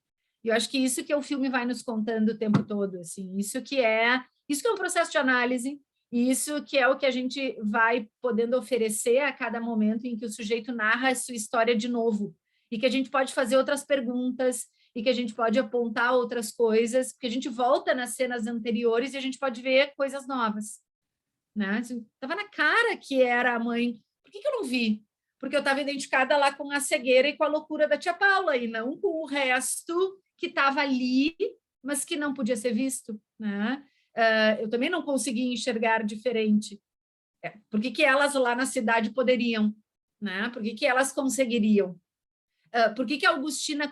E eu acho que isso que o filme vai nos contando o tempo todo, assim, isso que é um processo de análise, isso que é o que a gente vai podendo oferecer a cada momento em que o sujeito narra a sua história de novo, e que a gente pode fazer outras perguntas, e que a gente pode apontar outras coisas, porque a gente volta nas cenas anteriores e a gente pode ver coisas novas. Né? Estava na cara que era a mãe. Por que eu não vi? Porque eu estava identificada lá com a cegueira e com a loucura da tia Paula, e não com o resto que estava ali, mas que não podia ser visto. Né? Eu também não conseguia enxergar diferente. Por que elas lá na cidade poderiam? Né? Por que elas conseguiriam? Por que a Augustina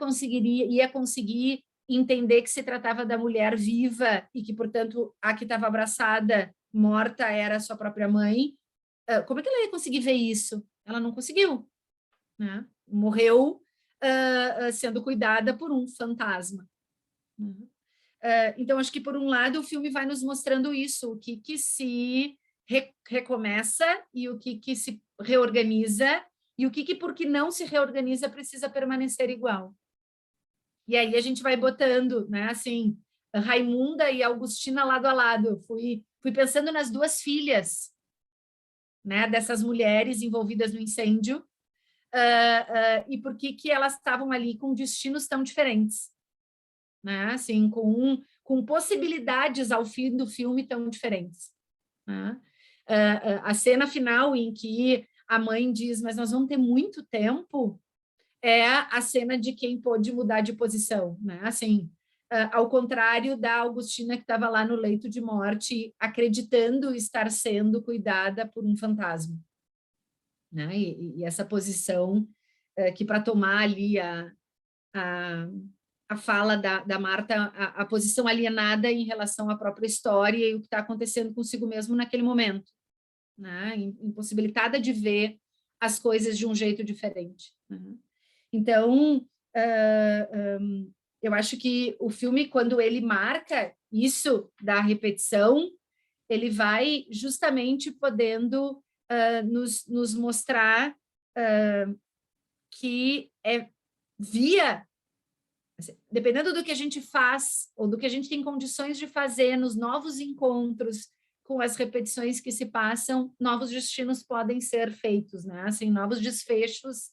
ia conseguir entender que se tratava da mulher viva e que, portanto, a que estava abraçada, morta, era a sua própria mãe? Como é que ela ia conseguir ver isso? Ela não conseguiu. Né? Morreu sendo cuidada por um fantasma. Então, acho que, por um lado, o filme vai nos mostrando isso, o que se recomeça e o que se reorganiza, e o que porque não se reorganiza, precisa permanecer igual. E aí a gente vai botando, né, assim, Raimunda e Augustina lado a lado. Eu fui pensando nas duas filhas, né, dessas mulheres envolvidas no incêndio, e por que elas estavam ali com destinos tão diferentes. Né? Assim, com possibilidades ao fim do filme tão diferentes. Né? A cena final em que a mãe diz, mas nós vamos ter muito tempo, é a cena de quem pôde mudar de posição, né? Assim, ao contrário da Augustina que estava lá no leito de morte, acreditando estar sendo cuidada por um fantasma, né? E essa posição que para tomar ali a fala da Marta, a posição alienada em relação à própria história e o que está acontecendo consigo mesmo naquele momento, né? Impossibilitada de ver as coisas de um jeito diferente, né? Então, eu acho que o filme, quando ele marca isso da repetição, ele vai justamente podendo nos mostrar que é via, dependendo do que a gente faz, ou do que a gente tem condições de fazer nos novos encontros, com as repetições que se passam, novos destinos podem ser feitos, né? Assim, novos desfechos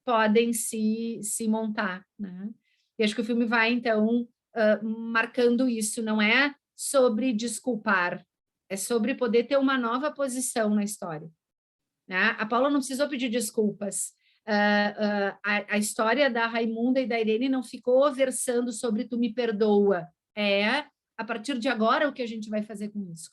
podem se montar, né? E acho que o filme vai, então, marcando isso, não é sobre desculpar, é sobre poder ter uma nova posição na história, né? A Paula não precisou pedir desculpas. A história da Raimunda e da Irene não ficou versando sobre tu me perdoa. É, a partir de agora, o que a gente vai fazer com isso?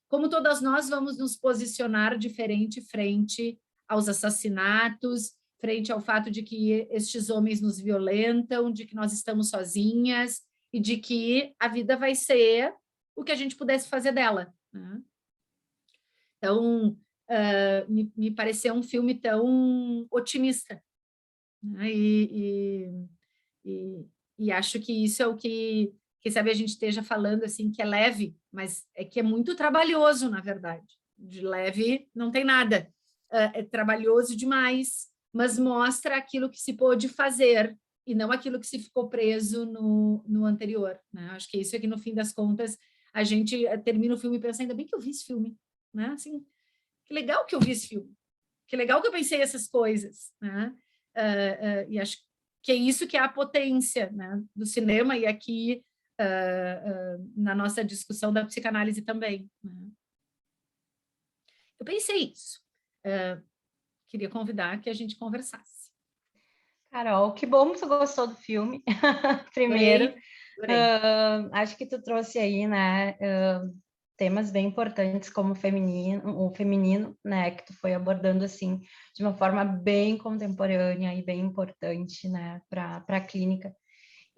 Como todas nós vamos nos posicionar diferente frente aos assassinatos, frente ao fato de que estes homens nos violentam, de que nós estamos sozinhas e de que a vida vai ser o que a gente pudesse fazer dela, né? Então, me pareceu um filme tão otimista, né? E acho que isso é o que, quem sabe a gente esteja falando assim, que é leve, mas é que é muito trabalhoso, na verdade. De leve não tem nada. É trabalhoso demais, mas mostra aquilo que se pôde fazer e não aquilo que se ficou preso no anterior, né? Acho que isso é que, no fim das contas, a gente termina o filme pensando, ainda bem que eu vi esse filme, né? Assim, que legal que eu vi esse filme, que legal que eu pensei essas coisas, né? E acho que é isso que é a potência, né, do cinema, e aqui na nossa discussão da psicanálise também, né? Eu pensei isso. Queria convidar que a gente conversasse. Carol, que bom que tu gostou do filme. Primeiro, adorei. Acho que tu trouxe aí, né, temas bem importantes como o feminino, né, que tu foi abordando assim de uma forma bem contemporânea e bem importante, né, para a clínica.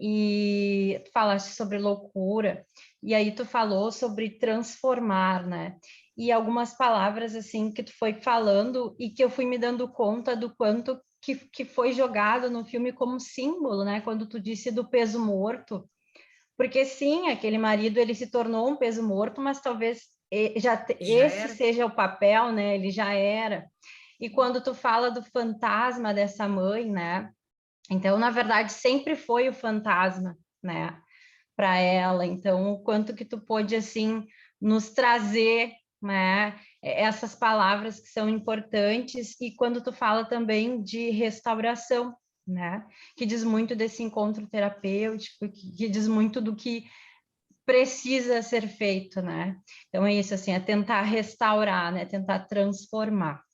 E tu falaste sobre loucura, e aí tu falou sobre transformar, né? E algumas palavras assim que tu foi falando e que eu fui me dando conta do quanto que foi jogado no filme como símbolo, né? Quando tu disse do peso morto, porque sim, aquele marido ele se tornou um peso morto, mas talvez esse seja o papel, né? Ele já era. E quando tu fala do fantasma dessa mãe, né? Então, na verdade, sempre foi o fantasma, né, para ela. Então, o quanto que tu pôde, assim, nos trazer, né, essas palavras que são importantes, e quando tu fala também de restauração, né, que diz muito desse encontro terapêutico, que diz muito do que precisa ser feito, né. Então, é isso, assim, é tentar restaurar, né, tentar transformar.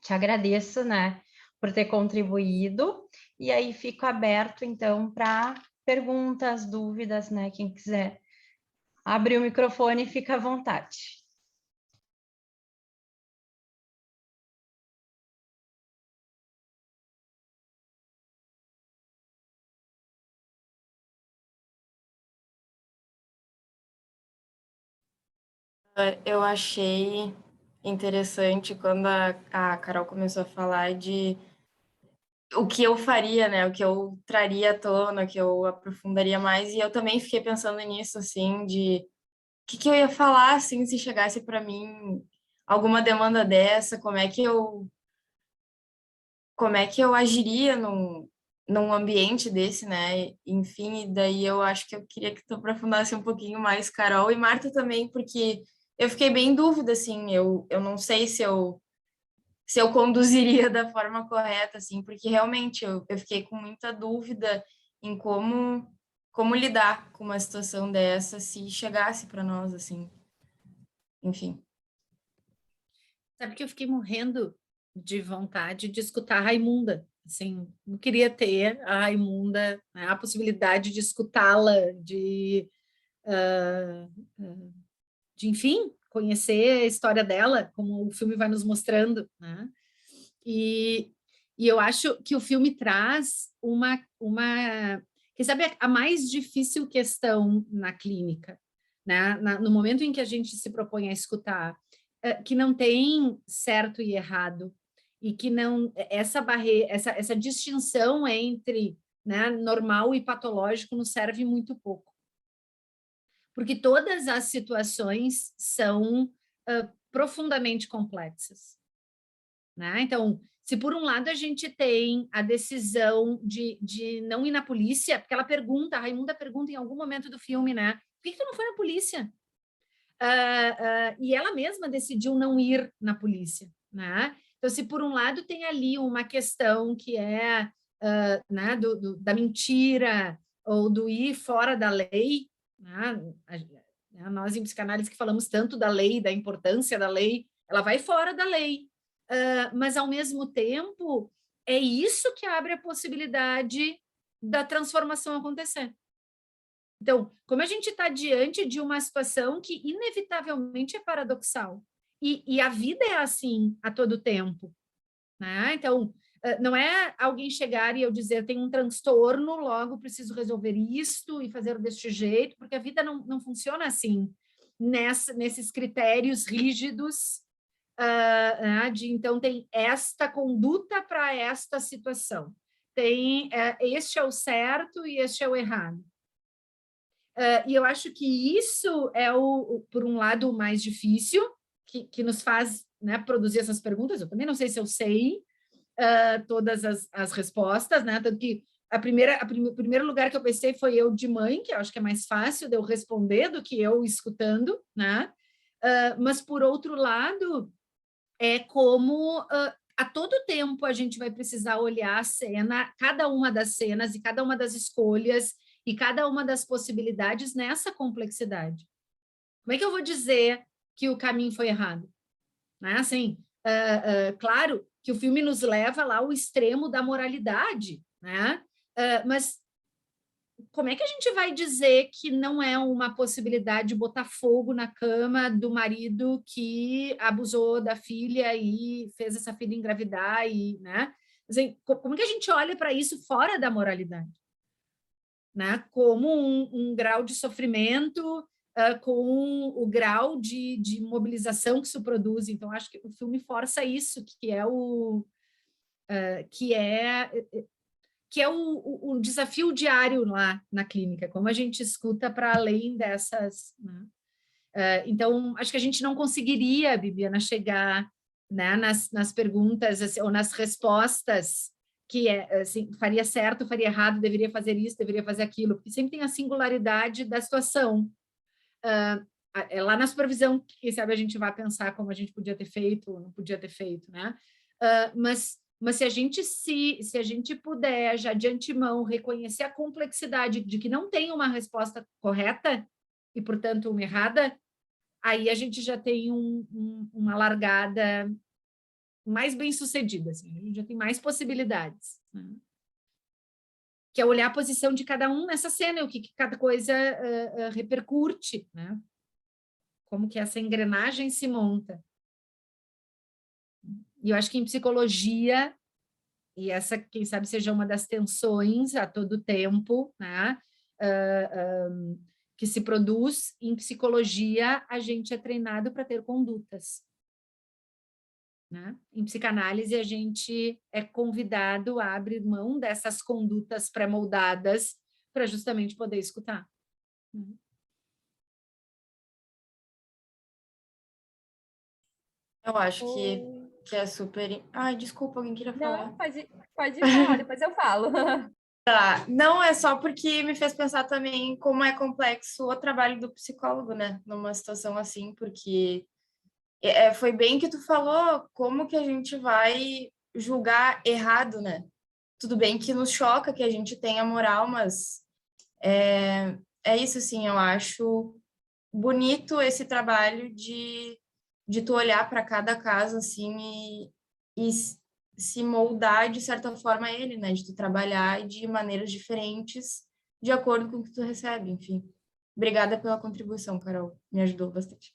Te agradeço, né, por ter contribuído, e aí fico aberto, então, para perguntas, dúvidas, né, quem quiser abrir o microfone, fica à vontade. Eu achei interessante quando a Carol começou a falar de o que eu faria, né? O que eu traria à tona, o que eu aprofundaria mais. E eu também fiquei pensando nisso, assim, de o que eu ia falar, assim, se chegasse para mim alguma demanda dessa, como é que eu agiria num ambiente desse, né? Enfim, e daí eu acho que eu queria que tu aprofundasse um pouquinho mais, Carol, e Marta também, porque eu fiquei bem em dúvida, assim, eu não sei se eu conduziria da forma correta, assim, porque realmente eu fiquei com muita dúvida em como lidar com uma situação dessa se chegasse para nós, assim. Enfim. Sabe que eu fiquei morrendo de vontade de escutar a Raimunda, assim, não queria ter a Raimunda, né, a possibilidade de escutá-la, enfim, conhecer a história dela, como o filme vai nos mostrando, né? E eu acho que o filme traz quem sabe, a mais difícil questão na clínica, né? No momento em que a gente se propõe a escutar, que não tem certo e errado, e que não essa barreira, essa distinção entre, né, normal e patológico nos serve muito pouco. Porque todas as situações são profundamente complexas, né? Então, se por um lado a gente tem a decisão de não ir na polícia, porque ela pergunta, a Raimunda pergunta em algum momento do filme, né? Por que tu não foi na polícia? E ela mesma decidiu não ir na polícia, né? Então, se por um lado tem ali uma questão que é né, da mentira ou do ir fora da lei, né? Nós em psicanálise que falamos tanto da lei, da importância da lei, ela vai fora da lei, mas ao mesmo tempo é isso que abre a possibilidade da transformação acontecer. Então, como a gente está diante de uma situação que inevitavelmente é paradoxal, e a vida é assim a todo tempo, né? Então, não é alguém chegar e eu dizer, tem um transtorno, logo preciso resolver isto e fazer deste jeito, porque a vida não funciona assim, nesses critérios rígidos, então tem esta conduta para esta situação, tem este é o certo e este é o errado. E eu acho que isso é, por um lado, o mais difícil, que nos faz, né, produzir essas perguntas. Eu também não sei se eu sei todas as respostas, né? Tanto que o primeiro lugar que eu pensei foi eu de mãe, que eu acho que é mais fácil de eu responder do que eu escutando, né? Mas, por outro lado, é como a todo tempo a gente vai precisar olhar a cena, cada uma das cenas e cada uma das escolhas e cada uma das possibilidades nessa complexidade. Como é que eu vou dizer que o caminho foi errado? Né? Assim, claro que o filme nos leva lá ao extremo da moralidade, né? Mas como é que a gente vai dizer que não é uma possibilidade botar fogo na cama do marido que abusou da filha e fez essa filha engravidar? Né? Assim, como é que a gente olha para isso fora da moralidade? Né, como um grau de sofrimento, com o grau de mobilização que isso produz. Então, acho que o filme força isso, que é o o desafio diário lá na clínica, como a gente escuta para além dessas. Né? Então, acho que a gente não conseguiria, Bibiana, chegar, né, nas perguntas assim, ou nas respostas que assim, faria certo, faria errado, deveria fazer isso, deveria fazer aquilo, porque sempre tem a singularidade da situação. Lá na supervisão, quem sabe a gente vai pensar como a gente podia ter feito ou não podia ter feito, né? Mas se a gente puder já de antemão reconhecer a complexidade de que não tem uma resposta correta e, portanto, uma errada, aí a gente já tem uma largada mais bem-sucedida, assim, a gente já tem mais possibilidades, né? Que é olhar a posição de cada um nessa cena, o que cada coisa repercute, né? Como que essa engrenagem se monta. E eu acho que em psicologia, e essa, quem sabe, seja uma das tensões a todo tempo, né? Que se produz em psicologia, a gente é treinado para ter condutas. Né? Em psicanálise, a gente é convidado a abrir mão dessas condutas pré-moldadas para justamente poder escutar. Eu acho que é super... Ai, desculpa, alguém queria falar? Não, pode falar, depois eu falo. Tá, não é só porque me fez pensar também como é complexo o trabalho do psicólogo, né? Numa situação assim, porque... foi bem que tu falou, como que a gente vai julgar errado, né? Tudo bem que nos choca que a gente tenha moral, mas é isso, assim, eu acho bonito esse trabalho de tu olhar para cada caso, assim, e se moldar de certa forma a ele, né? De tu trabalhar de maneiras diferentes de acordo com o que tu recebe, enfim. Obrigada pela contribuição, Carol. Me ajudou bastante.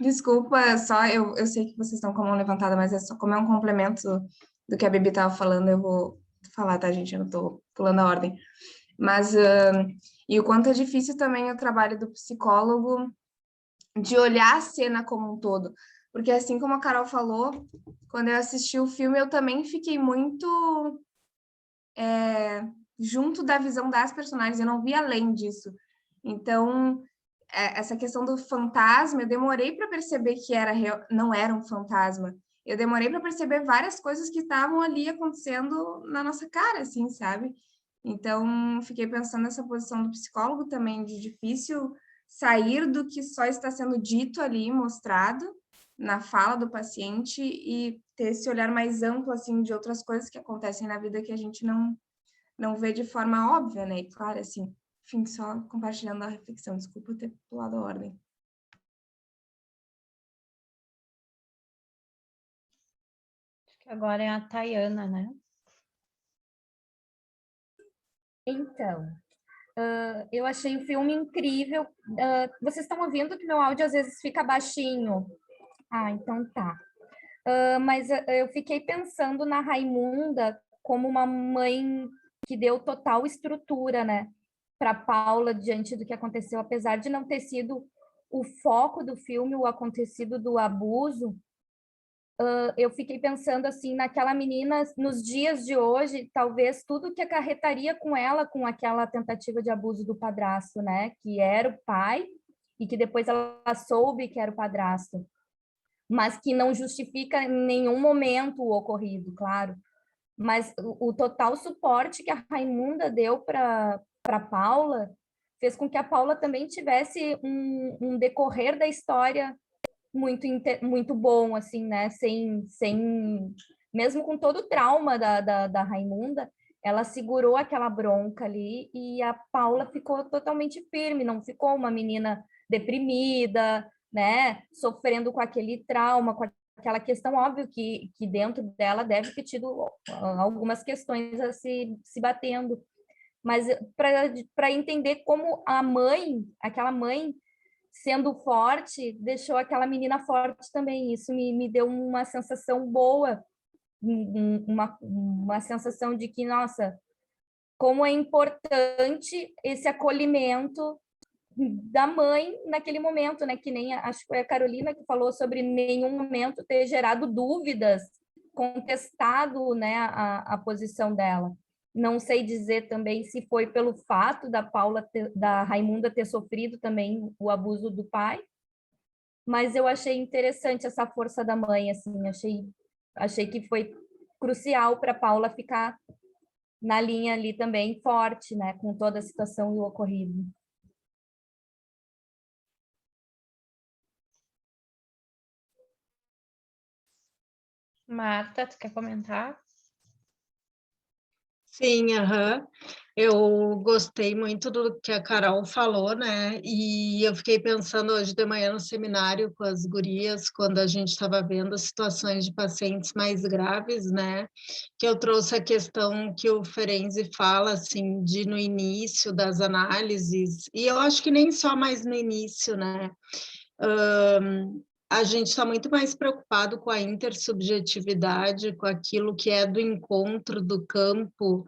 Desculpa, só eu sei que vocês estão com a mão levantada, mas é só como é um complemento do que a Bibi estava falando, eu vou falar, tá, gente? Eu não estou pulando a ordem. Mas, e o quanto é difícil também o trabalho do psicólogo de olhar a cena como um todo. Porque assim como a Carol falou, quando eu assisti o filme, eu também fiquei muito junto da visão das personagens, eu não vi além disso. Então, essa questão do fantasma, eu demorei para perceber que não era um fantasma. Eu demorei para perceber várias coisas que estavam ali acontecendo na nossa cara, assim, sabe? Então, fiquei pensando nessa posição do psicólogo também, de difícil sair do que só está sendo dito ali, mostrado na fala do paciente e ter esse olhar mais amplo, assim, de outras coisas que acontecem na vida que a gente não vê de forma óbvia, né? E claro, assim, enfim, só compartilhando a reflexão. Desculpa ter pulado a ordem. Acho que agora é a Tayana, né? Então, eu achei o filme incrível. Vocês estão ouvindo que meu áudio às vezes fica baixinho? Ah, então tá. Mas eu fiquei pensando na Raimunda como uma mãe que deu total estrutura, né, para Paula diante do que aconteceu, apesar de não ter sido o foco do filme, o acontecido do abuso. Eu fiquei pensando assim naquela menina nos dias de hoje, talvez tudo que acarretaria com ela com aquela tentativa de abuso do padrasto, né, que era o pai e que depois ela soube que era o padrasto, mas que não justifica em nenhum momento o ocorrido, claro. Mas o total suporte que a Raimunda deu para Paula fez com que a Paula também tivesse um decorrer da história muito bom, assim, né? Mesmo com todo o trauma da Raimunda, ela segurou aquela bronca ali e a Paula ficou totalmente firme, não ficou uma menina deprimida, né? Sofrendo com aquele trauma, com aquela questão, óbvio que dentro dela deve ter tido algumas questões a se batendo, mas para entender como a mãe, aquela mãe sendo forte, deixou aquela menina forte também. Isso me deu uma sensação boa, uma sensação de que, nossa, como é importante esse acolhimento da mãe naquele momento, né? Que nem acho que foi a Carolina que falou sobre nenhum momento ter gerado dúvidas, contestado, né, a posição dela. Não sei dizer também se foi pelo fato da Raimunda ter sofrido também o abuso do pai, mas eu achei interessante essa força da mãe, assim, achei que foi crucial para Paula ficar na linha ali também forte, né, com toda a situação e o ocorrido. Marta, tu quer comentar? Sim, eu gostei muito do que a Carol falou, né? E eu fiquei pensando hoje de manhã no seminário com as gurias, quando a gente estava vendo situações de pacientes mais graves, né? Que eu trouxe a questão que o Ferenczi fala, assim, de no início das análises, e eu acho que nem só mais no início, né? A gente está muito mais preocupado com a intersubjetividade, com aquilo que é do encontro do campo,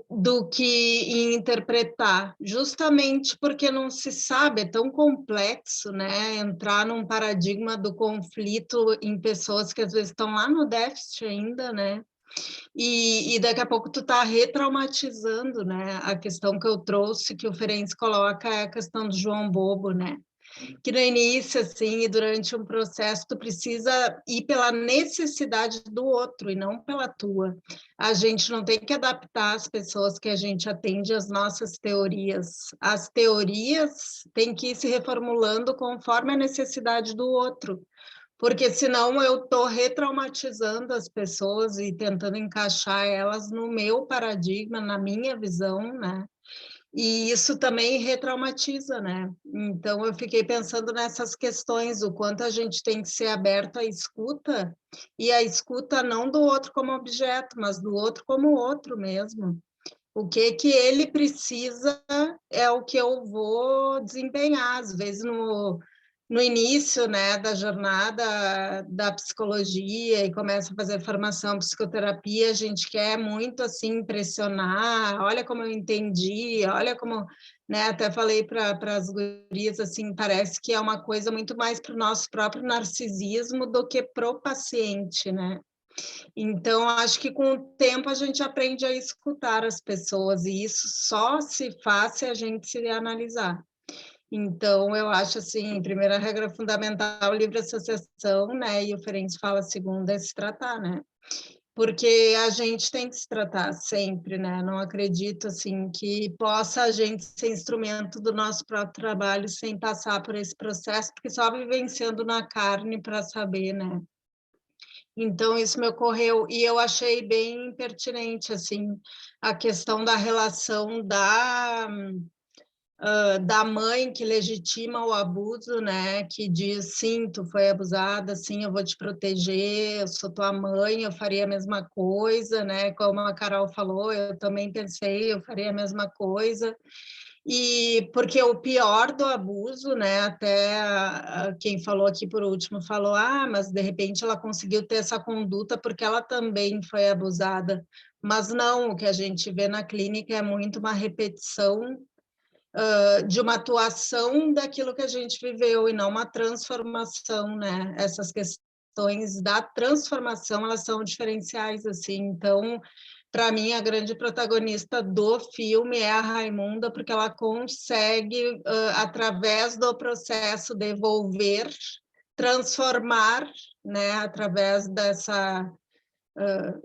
do que em interpretar, justamente porque não se sabe, é tão complexo, né? Entrar num paradigma do conflito em pessoas que às vezes estão lá no déficit ainda, né? E daqui a pouco tu tá retraumatizando, né? A questão que eu trouxe, que o Ferenczi coloca, é a questão do João Bobo, né? Que no início, assim, e durante um processo, tu precisa ir pela necessidade do outro e não pela tua. A gente não tem que adaptar as pessoas que a gente atende às nossas teorias. As teorias têm que ir se reformulando conforme a necessidade do outro, porque senão eu estou retraumatizando as pessoas e tentando encaixar elas no meu paradigma, na minha visão, né? E isso também retraumatiza, né? Então, eu fiquei pensando nessas questões, o quanto a gente tem que ser aberto à escuta, e a escuta não do outro como objeto, mas do outro como outro mesmo. O que ele precisa é o que eu vou desempenhar. Às vezes, no início, né, da jornada da psicologia e começa a fazer formação em psicoterapia, a gente quer muito, assim, impressionar, olha como eu entendi, olha como, né, até falei para as gurias, assim, parece que é uma coisa muito mais para o nosso próprio narcisismo do que para o paciente, né? Então, acho que com o tempo a gente aprende a escutar as pessoas, e isso só se faz se a gente se analisar. Então, eu acho assim, primeira regra fundamental, livre associação, né? E o Ferenc fala a segunda, é se tratar, né? Porque a gente tem que se tratar sempre, né? Não acredito, assim, que possa a gente ser instrumento do nosso próprio trabalho sem passar por esse processo, porque só vivenciando na carne para saber, né? Então, isso me ocorreu, e eu achei bem pertinente, assim, a questão da relação da mãe que legitima o abuso, né, que diz, sim, tu foi abusada, sim, eu vou te proteger, eu sou tua mãe, eu faria a mesma coisa, né, como a Carol falou, eu também pensei, eu faria a mesma coisa, e porque o pior do abuso, né, até quem falou aqui por último falou, mas de repente ela conseguiu ter essa conduta porque ela também foi abusada, mas não, o que a gente vê na clínica é muito uma repetição de uma atuação daquilo que a gente viveu e não uma transformação, né? Essas questões da transformação, elas são diferenciais, assim. Então, para mim, a grande protagonista do filme é a Raimunda, porque ela consegue, através do processo de evolver, transformar, né? Através dessa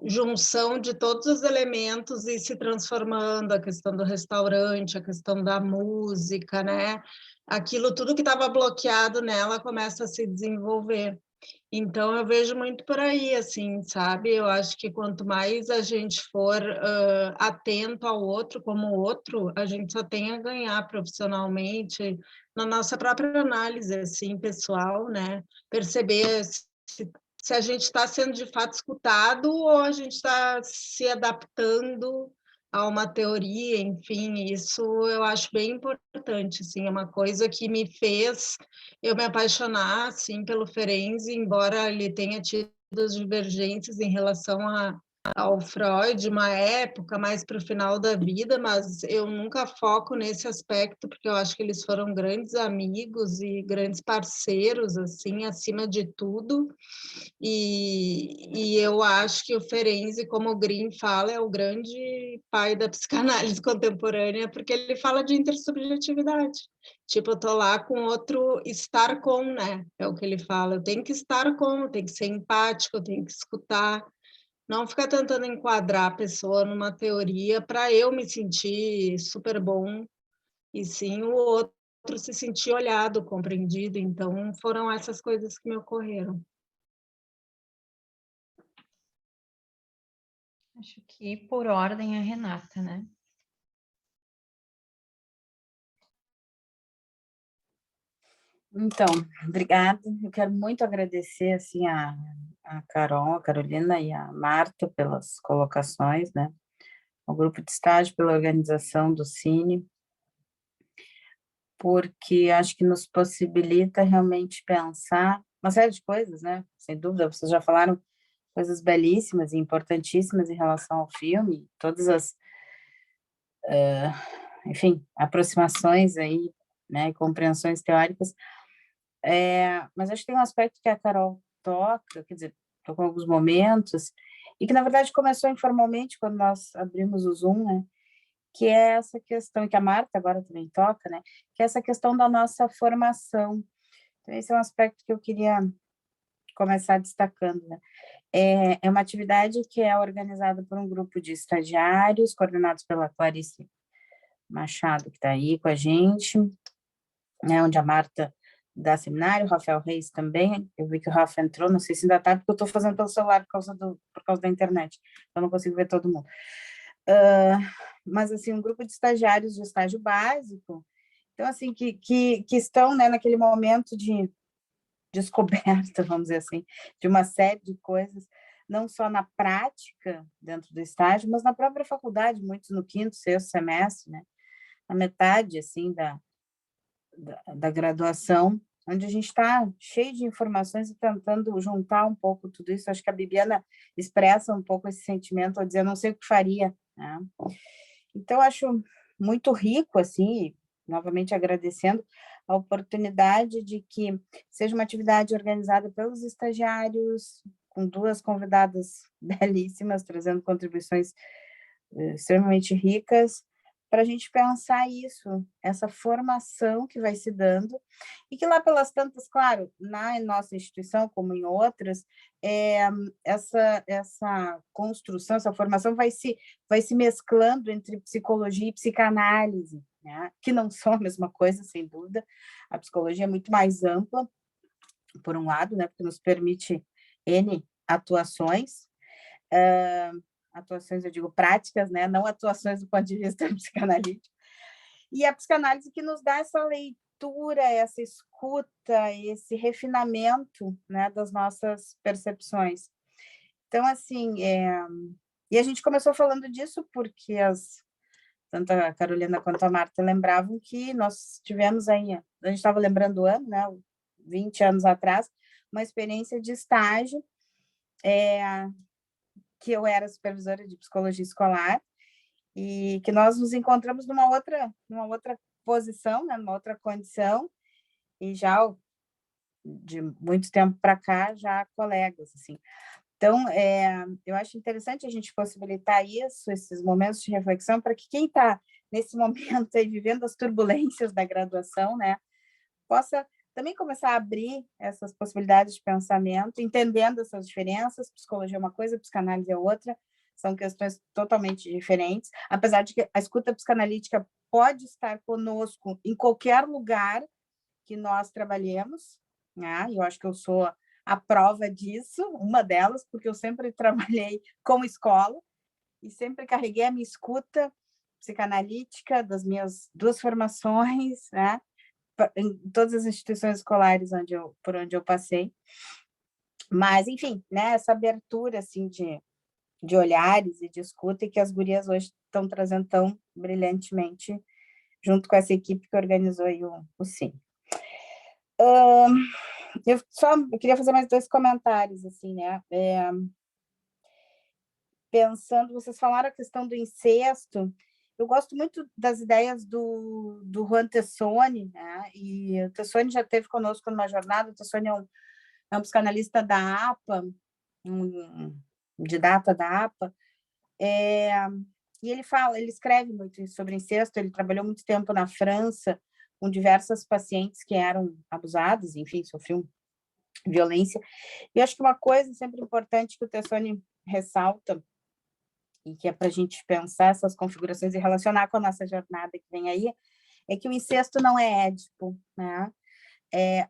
junção de todos os elementos e se transformando, a questão do restaurante, a questão da música, né? Aquilo tudo que estava bloqueado nela começa a se desenvolver. Então, eu vejo muito por aí, assim, sabe? Eu acho que quanto mais a gente for atento ao outro como outro, a gente só tem a ganhar profissionalmente, na nossa própria análise, assim, pessoal, né? Perceber se a gente está sendo de fato escutado ou a gente está se adaptando a uma teoria, enfim, isso eu acho bem importante, assim, é uma coisa que me fez eu me apaixonar, assim, pelo Ferenczi, embora ele tenha tido as divergências em relação ao Freud, uma época mais para o final da vida, mas eu nunca foco nesse aspecto, porque eu acho que eles foram grandes amigos e grandes parceiros, assim, acima de tudo, e eu acho que o Ferenczi, como o Green fala, é o grande pai da psicanálise contemporânea, porque ele fala de intersubjetividade. Tipo, eu tô lá com outro, estar com, né? É o que ele fala. Eu tenho que estar com, eu tenho que ser empático, eu tenho que escutar. Não ficar tentando enquadrar a pessoa numa teoria para eu me sentir super bom, e sim o outro se sentir olhado, compreendido. Então, foram essas coisas que me ocorreram. Acho que por ordem a Renata, né? Então, obrigada. Eu quero muito agradecer assim a Carol, a Carolina e a Marta pelas colocações, né? Ao grupo de estágio pela organização do Cine, porque acho que nos possibilita realmente pensar uma série de coisas, né? Sem dúvida, vocês já falaram coisas belíssimas e importantíssimas em relação ao filme, todas as, enfim, aproximações aí, né, compreensões teóricas. Mas acho que tem um aspecto que a Carol toca, quer dizer, tocou em alguns momentos, e que, na verdade, começou informalmente quando nós abrimos o Zoom, né? Que é essa questão, que a Marta agora também toca, né? Que é essa questão da nossa formação. Então, esse é um aspecto que eu queria começar destacando, né? É uma atividade que é organizada por um grupo de estagiários, coordenados pela Clarice Machado, que está aí com a gente, né? Onde a Marta dá seminário, o Rafael Reis também, eu vi que o Rafa entrou, não sei se ainda está, porque eu estou fazendo pelo celular por causa da internet, então não consigo ver todo mundo. mas assim, um grupo de estagiários de estágio básico, então assim, que estão, né, naquele momento de descoberta, vamos dizer assim, de uma série de coisas, não só na prática dentro do estágio, mas na própria faculdade, muitos no 5º, 6º semestre, né, na metade, assim, da graduação, onde a gente está cheio de informações e tentando juntar um pouco tudo isso. Acho que a Bibiana expressa um pouco esse sentimento, ao dizer, eu não sei o que faria, né? Então, acho muito rico, assim, novamente agradecendo a oportunidade de que seja uma atividade organizada pelos estagiários, com 2 convidadas belíssimas, trazendo contribuições extremamente ricas, para a gente pensar isso, essa formação que vai se dando, e que lá pelas tantas, claro, na nossa instituição, como em outras, essa construção, essa formação vai se mesclando entre psicologia e psicanálise, né? Que não são a mesma coisa, sem dúvida. A psicologia é muito mais ampla, por um lado, né? Porque nos permite N atuações, atuações, eu digo, práticas, né? Não atuações do ponto de vista psicanalítico. E a psicanálise que nos dá essa leitura, essa escuta, esse refinamento, né, das nossas percepções. Então, assim, e a gente começou falando disso porque tanto a Carolina quanto a Marta lembravam que nós tivemos aí, a gente estava lembrando o ano, né, 20 anos atrás, uma experiência de estágio, que eu era supervisora de psicologia escolar, e que nós nos encontramos numa outra posição, né, numa outra condição, e já de muito tempo para cá, já colegas, assim. Então, eu acho interessante a gente possibilitar isso, esses momentos de reflexão, para que quem está nesse momento aí, vivendo as turbulências da graduação, né, possa também começar a abrir essas possibilidades de pensamento, entendendo essas diferenças. Psicologia é uma coisa, psicanálise é outra, são questões totalmente diferentes, apesar de que a escuta psicanalítica pode estar conosco em qualquer lugar que nós trabalhemos, né? Eu acho que eu sou a prova disso, uma delas, porque eu sempre trabalhei com escola e sempre carreguei a minha escuta psicanalítica das minhas 2 formações, né? Em todas as instituições escolares por onde eu passei. Mas, enfim, né? Essa abertura, assim, de olhares e de escuta, e que as gurias hoje estão trazendo tão brilhantemente, junto com essa equipe que organizou aí o Cine. Eu queria fazer mais 2 comentários, assim, né? Pensando, vocês falaram a questão do incesto, eu gosto muito das ideias do Juan Tessoni, né? E o Tessoni já esteve conosco numa jornada. O Tessoni é um psicanalista da APA, um didata da APA, e ele escreve muito sobre incesto. Ele trabalhou muito tempo na França com diversas pacientes que eram abusadas, enfim, sofriam violência. E acho que uma coisa sempre importante que o Tessoni ressalta, e que é para a gente pensar essas configurações e relacionar com a nossa jornada que vem aí, é que o incesto não é Édipo, né?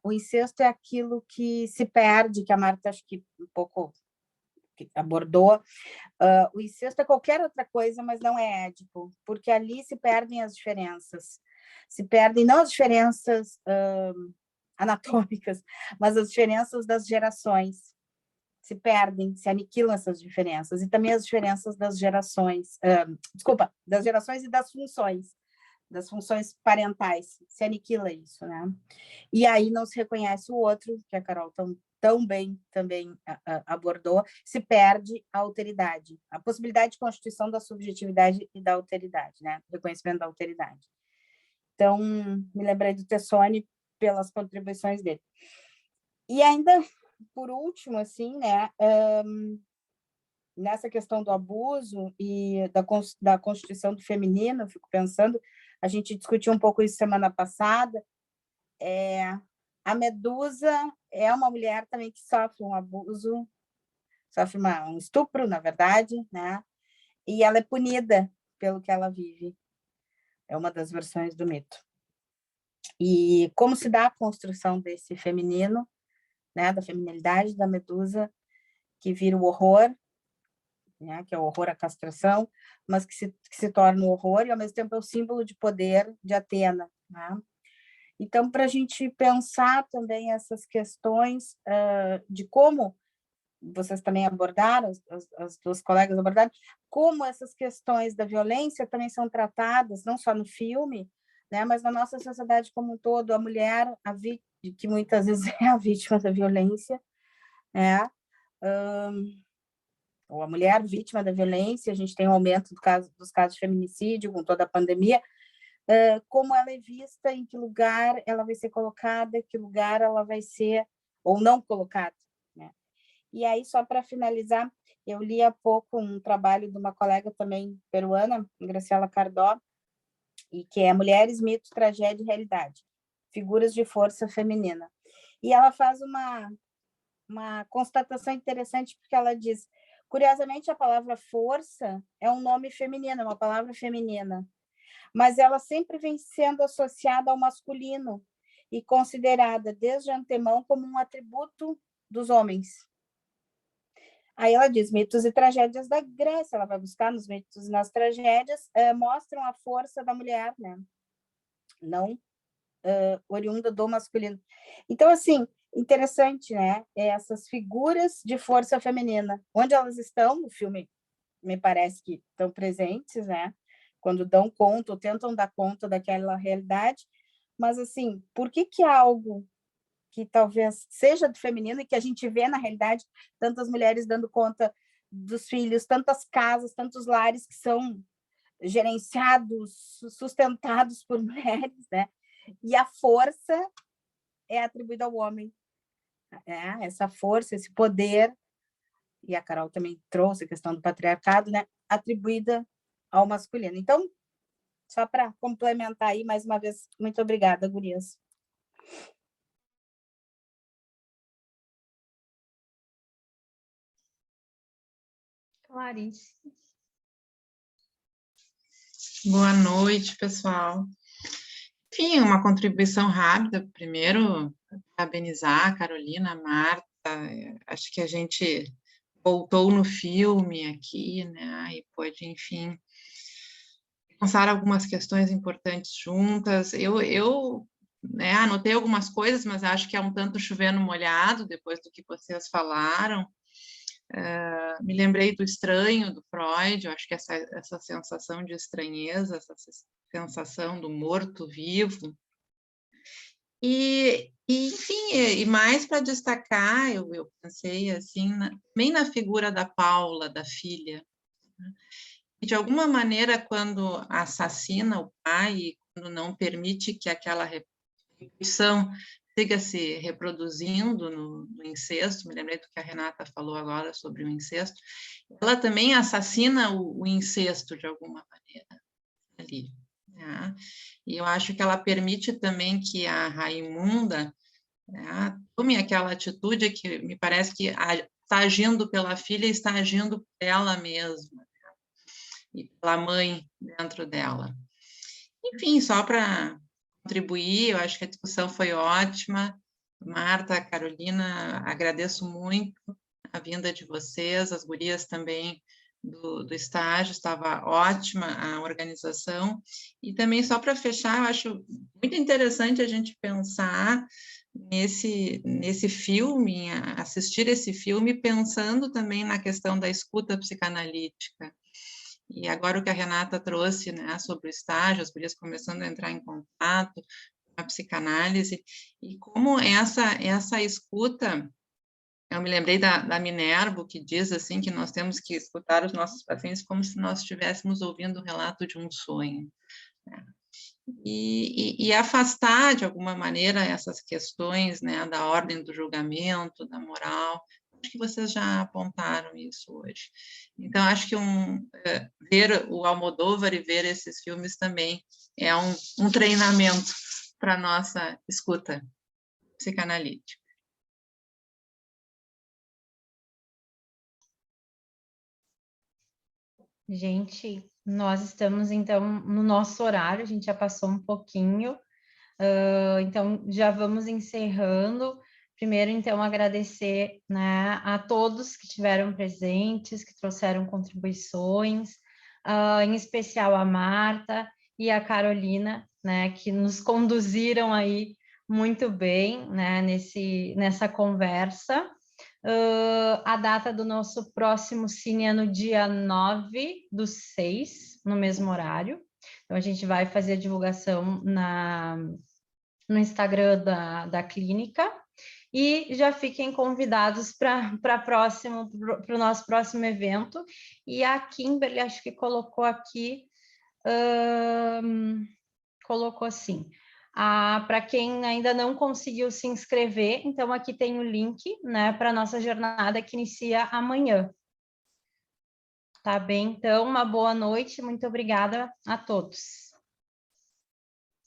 O incesto é aquilo que se perde, que a Marta acho que um pouco abordou. O incesto é qualquer outra coisa, mas não é Édipo, porque ali se perdem as diferenças. Se perdem não as diferenças anatômicas, mas as diferenças das gerações. Se perdem, se aniquilam essas diferenças, e também as diferenças das gerações, das gerações e das funções parentais, se aniquila isso, né? E aí não se reconhece o outro, que a Carol tão bem também abordou, se perde a alteridade, a possibilidade de constituição da subjetividade e da alteridade, né? Reconhecimento da alteridade. Então, me lembrei do Tessoni pelas contribuições dele. E ainda, por último, assim, né, nessa questão do abuso e da constituição do feminino, eu fico pensando, a gente discutiu um pouco isso semana passada, a Medusa é uma mulher também que sofre um abuso, sofre um estupro, na verdade, né, e ela é punida pelo que ela vive. É uma das versões do mito. E como se dá a construção desse feminino, né, da feminilidade da Medusa, que vira o horror, né, que é o horror à castração, mas que se torna um horror e, ao mesmo tempo, é o símbolo de poder de Atena, né? Então, para a gente pensar também essas questões de como vocês também abordaram, as duas colegas abordaram, como essas questões da violência também são tratadas, não só no filme, né, mas na nossa sociedade como um todo, a mulher, que muitas vezes é a vítima da violência, né, ou a mulher vítima da violência, a gente tem um aumento dos casos de feminicídio com toda a pandemia, como ela é vista, em que lugar ela vai ser colocada, que lugar ela vai ser ou não colocada, né? E aí, só para finalizar, eu li há pouco um trabalho de uma colega também peruana, Graciela Cardó, e que é Mulheres, Mito, Tragédia e Realidade, Figuras de Força Feminina. E ela faz uma constatação interessante, porque ela diz, curiosamente, a palavra força é um nome feminino, é uma palavra feminina, mas ela sempre vem sendo associada ao masculino e considerada desde antemão como um atributo dos homens. Aí ela diz, mitos e tragédias da Grécia, ela vai buscar nos mitos e nas tragédias, mostram a força da mulher, né? Não oriunda do masculino. Então, assim, interessante, né? Essas figuras de força feminina, onde elas estão, no filme, me parece que estão presentes, né? Quando dão conta, ou tentam dar conta daquela realidade, mas, assim, por que algo que talvez seja do feminino e que a gente vê na realidade tantas mulheres dando conta dos filhos, tantas casas, tantos lares que são gerenciados, sustentados por mulheres, né? E a força é atribuída ao homem. Essa força, esse poder, e a Carol também trouxe a questão do patriarcado, né? Atribuída ao masculino. Então, só para complementar aí, mais uma vez, muito obrigada, gurias. Clarice. Boa noite, pessoal. Enfim, uma contribuição rápida. Primeiro, parabenizar a Carolina, a Marta. Acho que a gente voltou no filme aqui, né? E pôde, enfim, pensar algumas questões importantes juntas. Eu né, anotei algumas coisas, mas acho que é um tanto chovendo molhado depois do que vocês falaram. Me lembrei do estranho, do Freud, eu acho que essa sensação de estranheza, essa sensação do morto-vivo. Enfim, e mais para destacar, eu pensei assim, bem na figura da Paula, da filha. E, de alguma maneira, quando assassina o pai, e quando não permite que aquela repetição siga se reproduzindo no incesto, me lembrei do que a Renata falou agora sobre o incesto, ela também assassina o incesto de alguma maneira ali. Né? E eu acho que ela permite também que a Raimunda, né, tome aquela atitude que me parece que está agindo pela filha e está agindo por ela mesma, né? E pela mãe dentro dela. Enfim, só para contribuir, eu acho que a discussão foi ótima. Marta, Carolina, agradeço muito a vinda de vocês, as gurias também do estágio, estava ótima a organização. E também, só para fechar, eu acho muito interessante a gente pensar nesse filme, assistir esse filme, pensando também na questão da escuta psicanalítica. E agora o que a Renata trouxe, né, sobre o estágio, as gurias começando a entrar em contato com a psicanálise, e como essa escuta, eu me lembrei da Minerva, que diz assim que nós temos que escutar os nossos pacientes como se nós estivéssemos ouvindo o relato de um sonho, né? E afastar, de alguma maneira, essas questões, né, da ordem do julgamento, da moral. Acho que vocês já apontaram isso hoje. Então, acho que ver o Almodóvar e ver esses filmes também é um treinamento para a nossa escuta psicanalítica. Gente, nós estamos, então, no nosso horário, a gente já passou um pouquinho, então já vamos encerrando. primeiro, então, agradecer, né, a todos que estiveram presentes, que trouxeram contribuições, em especial a Marta e a Carolina, né, que nos conduziram aí muito bem, né, nessa conversa. A data do nosso próximo Cine é no dia 9/6, no mesmo horário. Então, a gente vai fazer a divulgação no Instagram da clínica. E já fiquem convidados para o nosso próximo evento. E a Kimberly, acho que colocou aqui, colocou assim, para quem ainda não conseguiu se inscrever, então aqui tem o link, né, para a nossa jornada que inicia amanhã. Tá bem? Então, uma boa noite, muito obrigada a todos.